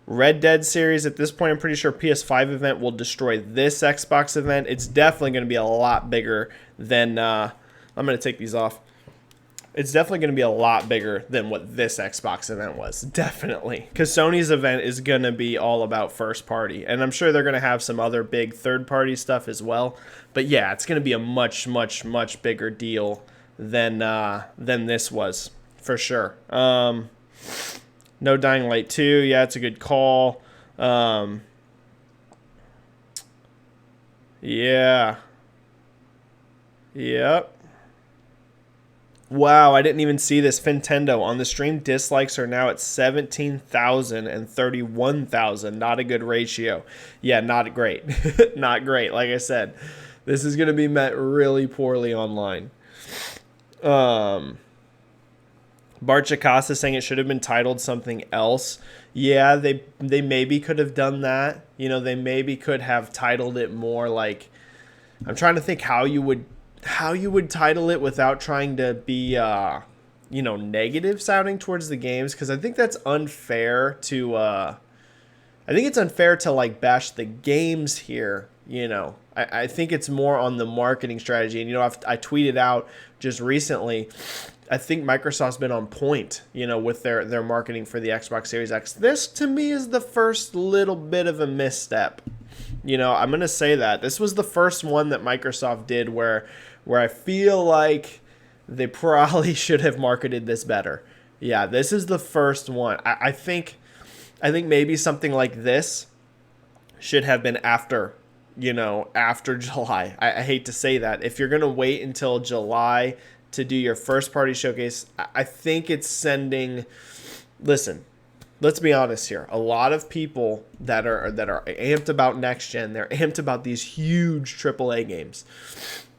Red Dead series, at this point, I'm pretty sure PS5 event will destroy this Xbox event. It's definitely going to be a lot bigger than... I'm going to take these off. It's definitely going to be a lot bigger than what this Xbox event was. Definitely. Because Sony's event is going to be all about first party. And I'm sure they're going to have some other big third party stuff as well. But yeah, it's going to be a much, much, much bigger deal than this was. For sure. No Dying Light 2. Yeah, it's a good call. Yeah. Yep. Wow, I didn't even see this. Fintendo, on the stream, dislikes are now at 17,000 and 31,000. Not a good ratio. Yeah, not great. Not great. Like I said, this is going to be met really poorly online. Bart Chakasa saying it should have been titled something else. Yeah, they maybe could have done that. They maybe could have titled it more like... I'm trying to think how you would title it without trying to be, negative sounding towards the games, because I think that's unfair to, I think it's unfair to, bash the games here, I think it's more on the marketing strategy, and, I tweeted out just recently, I think Microsoft's been on point, with their marketing for the Xbox Series X. This, to me, is the first little bit of a misstep. I'm going to say that. This was the first one that Microsoft did where I feel like they probably should have marketed this better. Yeah, this is the first one. I think maybe something like this should have been after July. I hate to say that. If you're going to wait until July to do your first party showcase, I think it's sending... Listen, let's be honest here. A lot of people that are amped about next gen, they're amped about these huge AAA games.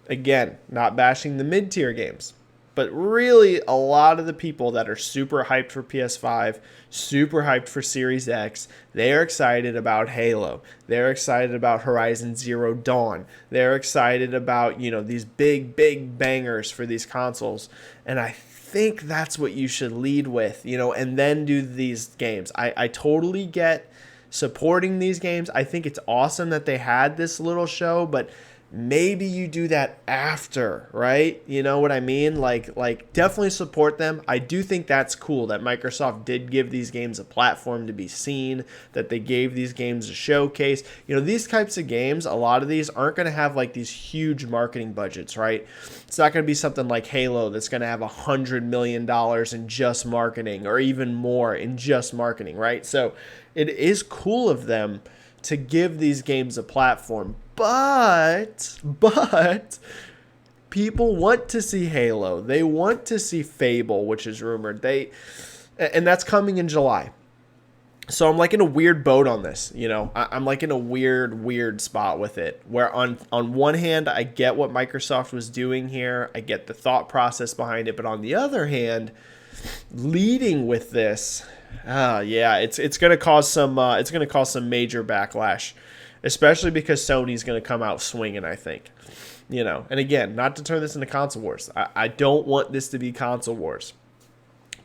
Again, not bashing the mid-tier games, but really a lot of the people that are super hyped for PS5, super hyped for Series X, they're excited about Halo. They're excited about Horizon Zero Dawn. They're excited about, these big bangers for these consoles. And I think that's what you should lead with, and then do these games. I totally get supporting these games. I think it's awesome that they had this little show, but maybe you do that after, right? You know what I mean? Like definitely support them. I do think that's cool that Microsoft did give these games a platform to be seen, that they gave these games a showcase. You know, these types of games, a lot of these aren't going to have like these huge marketing budgets, right? It's not going to be something like Halo that's going to have $100 million in just marketing, or even more in just marketing, right? So it is cool of them to give these games a platform. But people want to see Halo. They want to see Fable, which is rumored. And that's coming in July. So I'm like in a weird boat on this, you know. I'm like in a weird spot with it, where on one hand I get what Microsoft was doing here. I get the thought process behind it, but on the other hand, leading with this, it's going to cause some major backlash. Especially because Sony's going to come out swinging, I think. You know, and again, not to turn this into console wars. I don't want this to be console wars.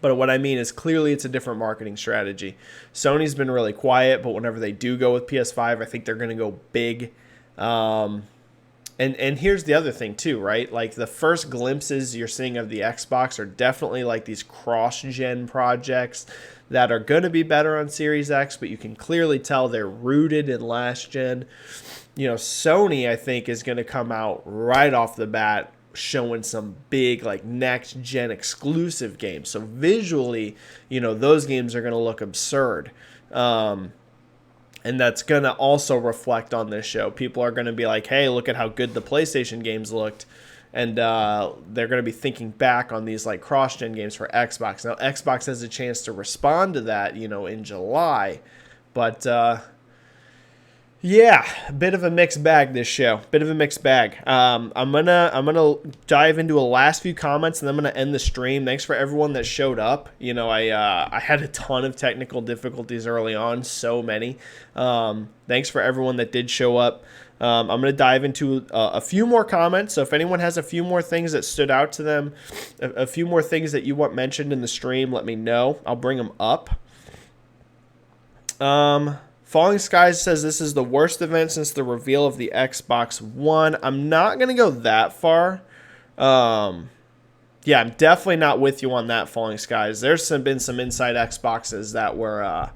But what I mean is clearly it's a different marketing strategy. Sony's been really quiet, but whenever they do go with PS5, I think they're going to go big. And here's the other thing too, right? Like the first glimpses you're seeing of the Xbox are definitely like these cross-gen projects that are going to be better on Series X, but you can clearly tell they're rooted in last gen. You know, Sony, I think, is going to come out right off the bat showing some big like next gen exclusive games. So visually, you know, those games are going to look absurd. And that's going to also reflect on this show. People are going to be like, hey, look at how good the PlayStation games looked. And they're going to be thinking back on these like cross-gen games for Xbox. Now, Xbox has a chance to respond to that, you know, in July. But, yeah, a bit of a mixed bag this show. Bit of a mixed bag. I'm gonna dive into a last few comments, and then I'm gonna end the stream. Thanks for everyone that showed up. You know, I had a ton of technical difficulties early on, so many. Thanks for everyone that did show up. I'm going to dive into a few more comments. So if anyone has a few more things that stood out to them, a few more things that you want mentioned in the stream, let me know. I'll bring them up. Falling Skies says this is the worst event since the reveal of the Xbox One. I'm not going to go that far. Yeah, I'm definitely not with you on that, Falling Skies. There's been some inside Xboxes that were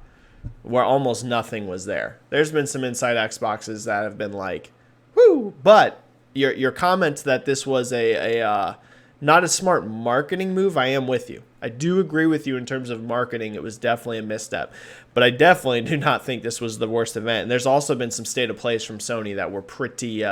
where almost nothing was there. There's been some inside Xboxes that have been like, whoo. But your comment that this was a not a smart marketing move, I am with you. I do agree with you in terms of marketing. It was definitely a misstep. But I definitely do not think this was the worst event. And there's also been some state of plays from Sony that were pretty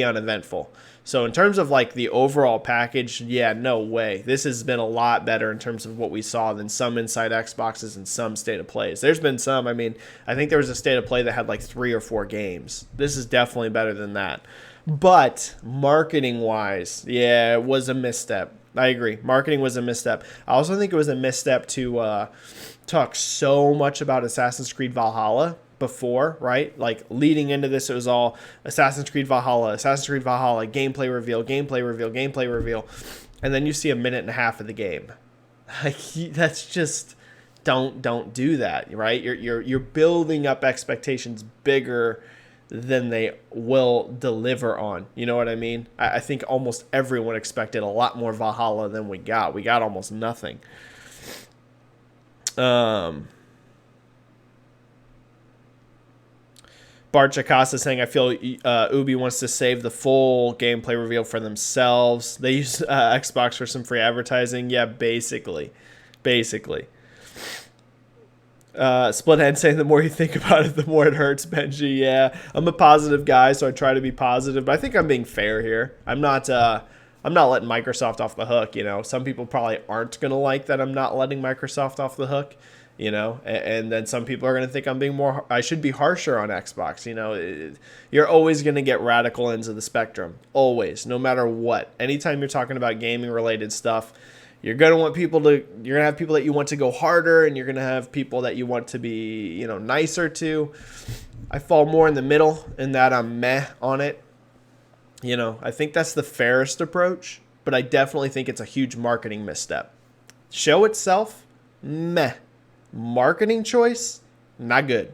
uneventful. So in terms of like the overall package, yeah, no way. This has been a lot better in terms of what we saw than some inside Xboxes and some state of plays. There's been some, I mean, I think there was a state of play that had like 3 or 4 games. This is definitely better than that. But marketing-wise, yeah, it was a misstep. I agree. Marketing was a misstep. I also think it was a misstep to talk so much about Assassin's Creed Valhalla before, right? Like leading into this, it was all Assassin's Creed Valhalla, gameplay reveal. And then you see a minute and a half of the game. Like that's just don't do that, right? You're building up expectations bigger than they will deliver on. You know what I mean? I think almost everyone expected a lot more Valhalla than we got. We got almost nothing. Bart Chakasa saying, I feel Ubi wants to save the full gameplay reveal for themselves. They use Xbox for some free advertising. Yeah, basically. Splithead saying the more you think about it, the more it hurts, Benji. Yeah, I'm a positive guy, so I try to be positive. But I think I'm being fair here. I'm not letting Microsoft off the hook. You know, some people probably aren't gonna like that I'm not letting Microsoft off the hook. You know, and then some people are gonna think I should be harsher on Xbox. You know, you're always gonna get radical ends of the spectrum. Always, no matter what. Anytime you're talking about gaming related stuff, you're gonna have people that you want to go harder, and you're gonna have people that you want to be, you know, nicer to. I fall more in the middle in that I'm meh on it. You know, I think that's the fairest approach, but I definitely think it's a huge marketing misstep. Show itself, meh. Marketing choice, not good.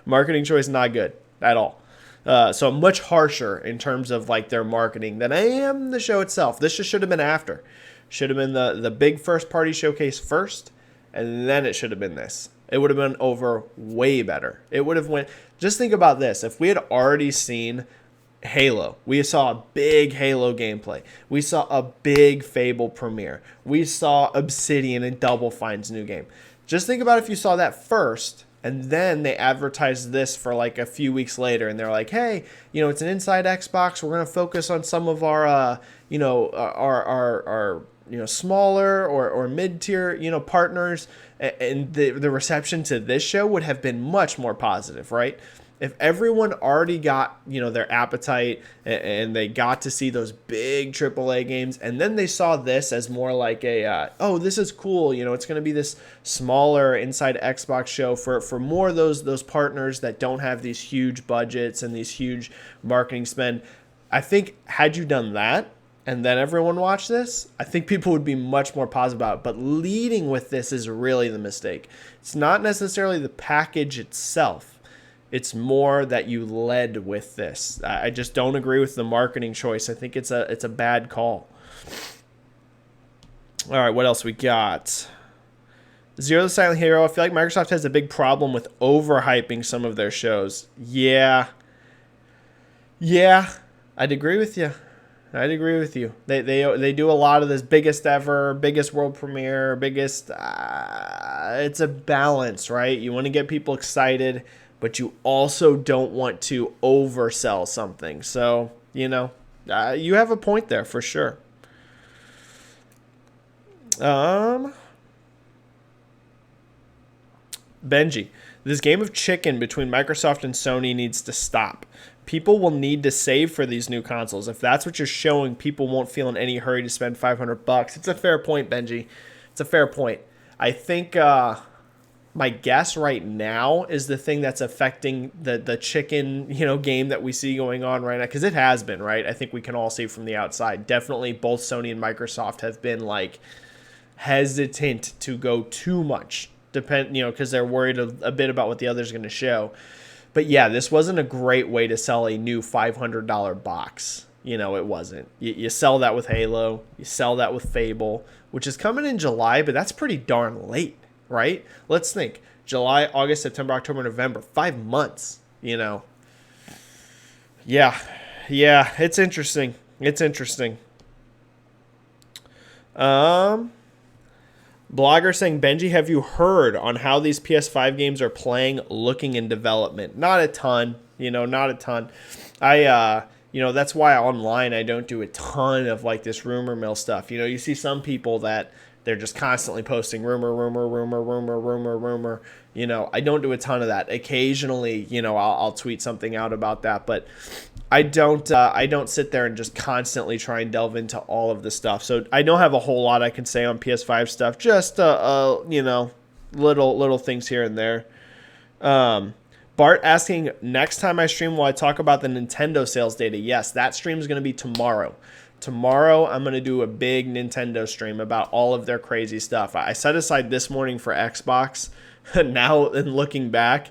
Marketing choice, not good at all. So I'm much harsher in terms of like their marketing than I am the show itself. This just should have been after. Should have been the big first party showcase first, and then it should have been this. It would have been over way better. It would have went. Just think about this. If we had already seen Halo, we saw a big Halo gameplay. We saw a big Fable premiere. We saw Obsidian and Double Fine's new game. Just think about if you saw that first, and then they advertised this for like a few weeks later, and they're like, hey, it's an Inside Xbox. We're going to focus on some of our, our smaller or mid-tier, partners. And the reception to this show would have been much more positive, right? If everyone already got, their appetite and they got to see those big AAA games, and then they saw this as more like oh, this is cool. It's going to be this smaller Inside Xbox show for more of those partners that don't have these huge budgets and these huge marketing spend. I think had you done that, and then everyone watched this, I think people would be much more positive about it. But leading with this is really the mistake. It's not necessarily the package itself. It's more that you led with this. I just don't agree with the marketing choice. I think it's a bad call. All right, what else we got? Zero the Silent Hero. I feel like Microsoft has a big problem with overhyping some of their shows. Yeah, I'd agree with you. They do a lot of this biggest ever, biggest world premiere, biggest. It's a balance, right? You want to get people excited, but you also don't want to oversell something. So, you have a point there for sure. Benji, this game of chicken between Microsoft and Sony needs to stop. People will need to save for these new consoles. If that's what you're showing, people won't feel in any hurry to spend $500. It's a fair point, Benji. It's a fair point. I think my guess right now is the thing that's affecting the chicken, game that we see going on right now, because it has been, right? I think we can all see from the outside. Definitely both Sony and Microsoft have been like hesitant to go too much, because they're worried a bit about what the other's going to show. But yeah, this wasn't a great way to sell a new $500 box. It wasn't. You sell that with Halo. You sell that with Fable, which is coming in July, but that's pretty darn late, right? Let's think. July, August, September, October, November. 5 months, Yeah, it's interesting. Blogger saying, Benji, have you heard on how these PS5 games are playing, looking in development? Not a ton, not a ton. That's why online I don't do a ton of like this rumor mill stuff. You see some people that they're just constantly posting rumor. I don't do a ton of that. Occasionally, I'll tweet something out about that, but I don't sit there and just constantly try and delve into all of the stuff. So I don't have a whole lot I can say on PS5 stuff. Just little things here and there. Bart asking, next time I stream, will I talk about the Nintendo sales data? Yes, that stream is going to be tomorrow. Tomorrow I'm going to do a big Nintendo stream about all of their crazy stuff. I set aside this morning for Xbox. Now, in looking back,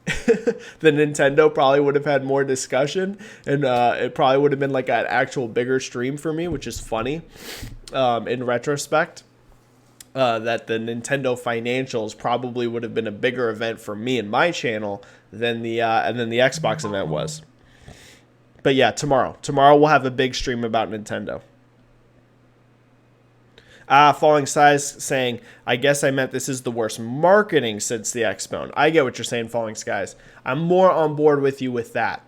the Nintendo probably would have had more discussion, and it probably would have been like an actual bigger stream for me, which is funny in retrospect. That the Nintendo financials probably would have been a bigger event for me and my channel than the Xbox event was. But yeah, tomorrow we'll have a big stream about Nintendo. Falling Skies saying, I guess I meant this is the worst marketing since the Xbone. I get what you're saying, Falling Skies. I'm more on board with you with that.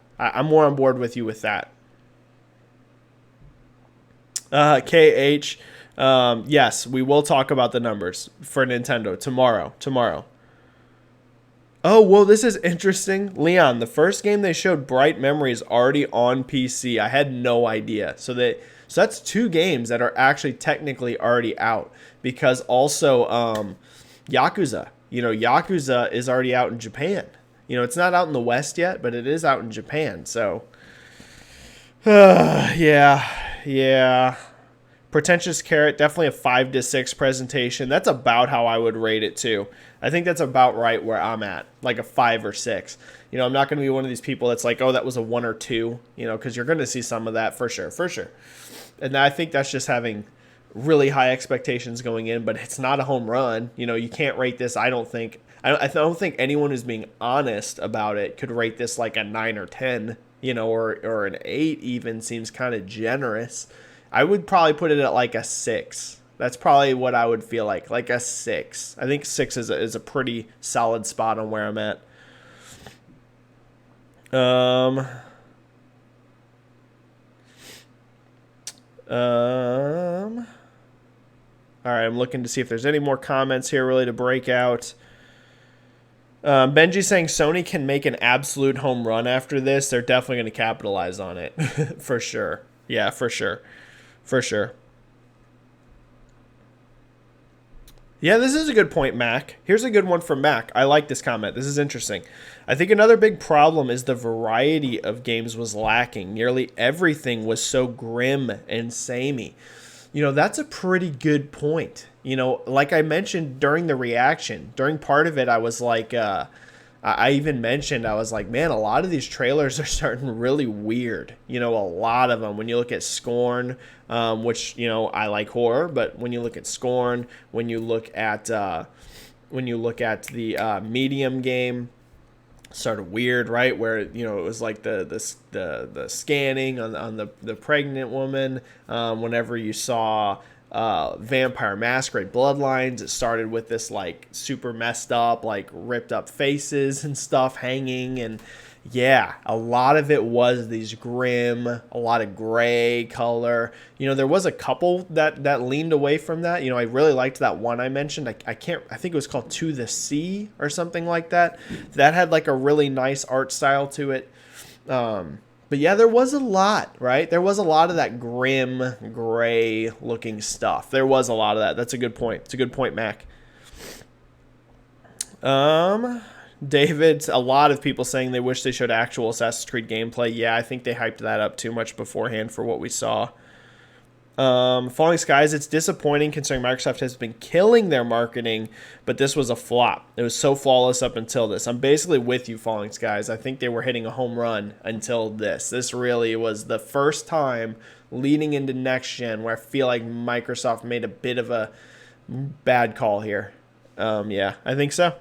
KH, yes, we will talk about the numbers for Nintendo tomorrow. Oh, well, this is interesting. Leon, the first game they showed, Bright Memory, is already on PC. I had no idea. So that's 2 games that are actually technically already out, because also Yakuza. Yakuza is already out in Japan. It's not out in the West yet, but it is out in Japan. So, yeah. Pretentious Carrot, definitely a 5 to 6 presentation. That's about how I would rate it too. I think that's about right where I'm at, like a 5 or 6. You know, I'm not going to be one of these people that's like, oh, that was a 1 or 2, you know, because you're going to see some of that for sure. And I think that's just having really high expectations going in, but it's not a home run. You know, you can't rate this, I don't think anyone who's being honest about it could rate this like a 9 or 10, you know, or an 8 even seems kind of generous. I would probably put it at like a 6. That's probably what I would feel like a 6. I think 6 is a pretty solid spot on where I'm at. All right, I'm looking to see if there's any more comments here really to break out. Benji saying Sony can make an absolute home run after this. They're definitely going to capitalize on it. For sure. Yeah, for sure. Yeah, this is a good point, Mac. Here's a good one from Mac. I like this comment. This is interesting. I think another big problem is the variety of games was lacking. Nearly everything was so grim and samey. You know, that's a pretty good point. You know, like I mentioned during the reaction, during part of it, I was like, I even mentioned, I was like, man, a lot of these trailers are starting really weird. You know, a lot of them. When you look at Scorn, which, you know, I like horror, but when you look at Scorn, when you look at the Medium game, started weird, right? Where, you know, it was like the scanning on the pregnant woman. Whenever you saw Vampire Masquerade Bloodlines, it started with this like super messed up, like ripped up faces and stuff hanging, and yeah, a lot of it was these grim, a lot of gray color. You know, there was a couple that leaned away from that. You know, I really liked that one I mentioned. I think it was called To the Sea or something like that. That had like a really nice art style to it. But yeah, there was a lot, right? There was a lot of that grim, gray looking stuff. There was a lot of that. That's a good point. It's a good point, Mac. David, a lot of people saying they wish they showed actual Assassin's Creed gameplay. Yeah, I think they hyped that up too much beforehand for what we saw. Falling Skies, it's disappointing considering Microsoft has been killing their marketing, but this was a flop. It was so flawless up until this. I'm basically with you, Falling Skies. I think they were hitting a home run until this. This really was the first time leading into next gen where I feel like Microsoft made a bit of a bad call here. Yeah, I think so.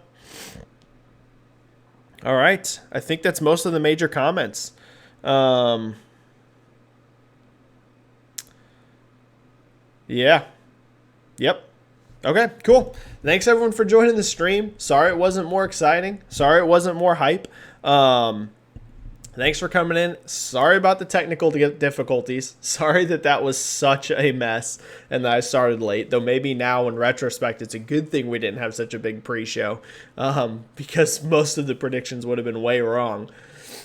All right. I think that's most of the major comments. Yeah. Yep. Okay, cool. Thanks everyone for joining the stream. Sorry it wasn't more exciting. Sorry it wasn't more hype. Thanks for coming in. Sorry about the technical difficulties. Sorry that was such a mess and that I started late. Though maybe now in retrospect, it's a good thing we didn't have such a big pre-show, because most of the predictions would have been way wrong.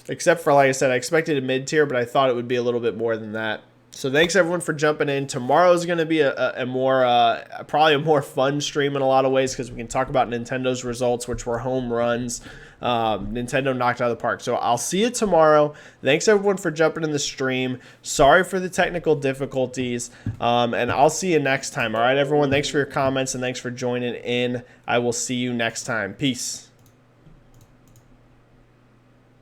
Except for, like I said, I expected a mid-tier, but I thought it would be a little bit more than that. So thanks everyone for jumping in. Tomorrow's going to be probably a more fun stream in a lot of ways because we can talk about Nintendo's results, which were home runs. Nintendo knocked out of the park. So I'll see you tomorrow. Thanks everyone for jumping in the stream. Sorry for the technical difficulties. And I'll see you next time. All right, everyone. Thanks for your comments and thanks for joining in. I will see you next time. Peace.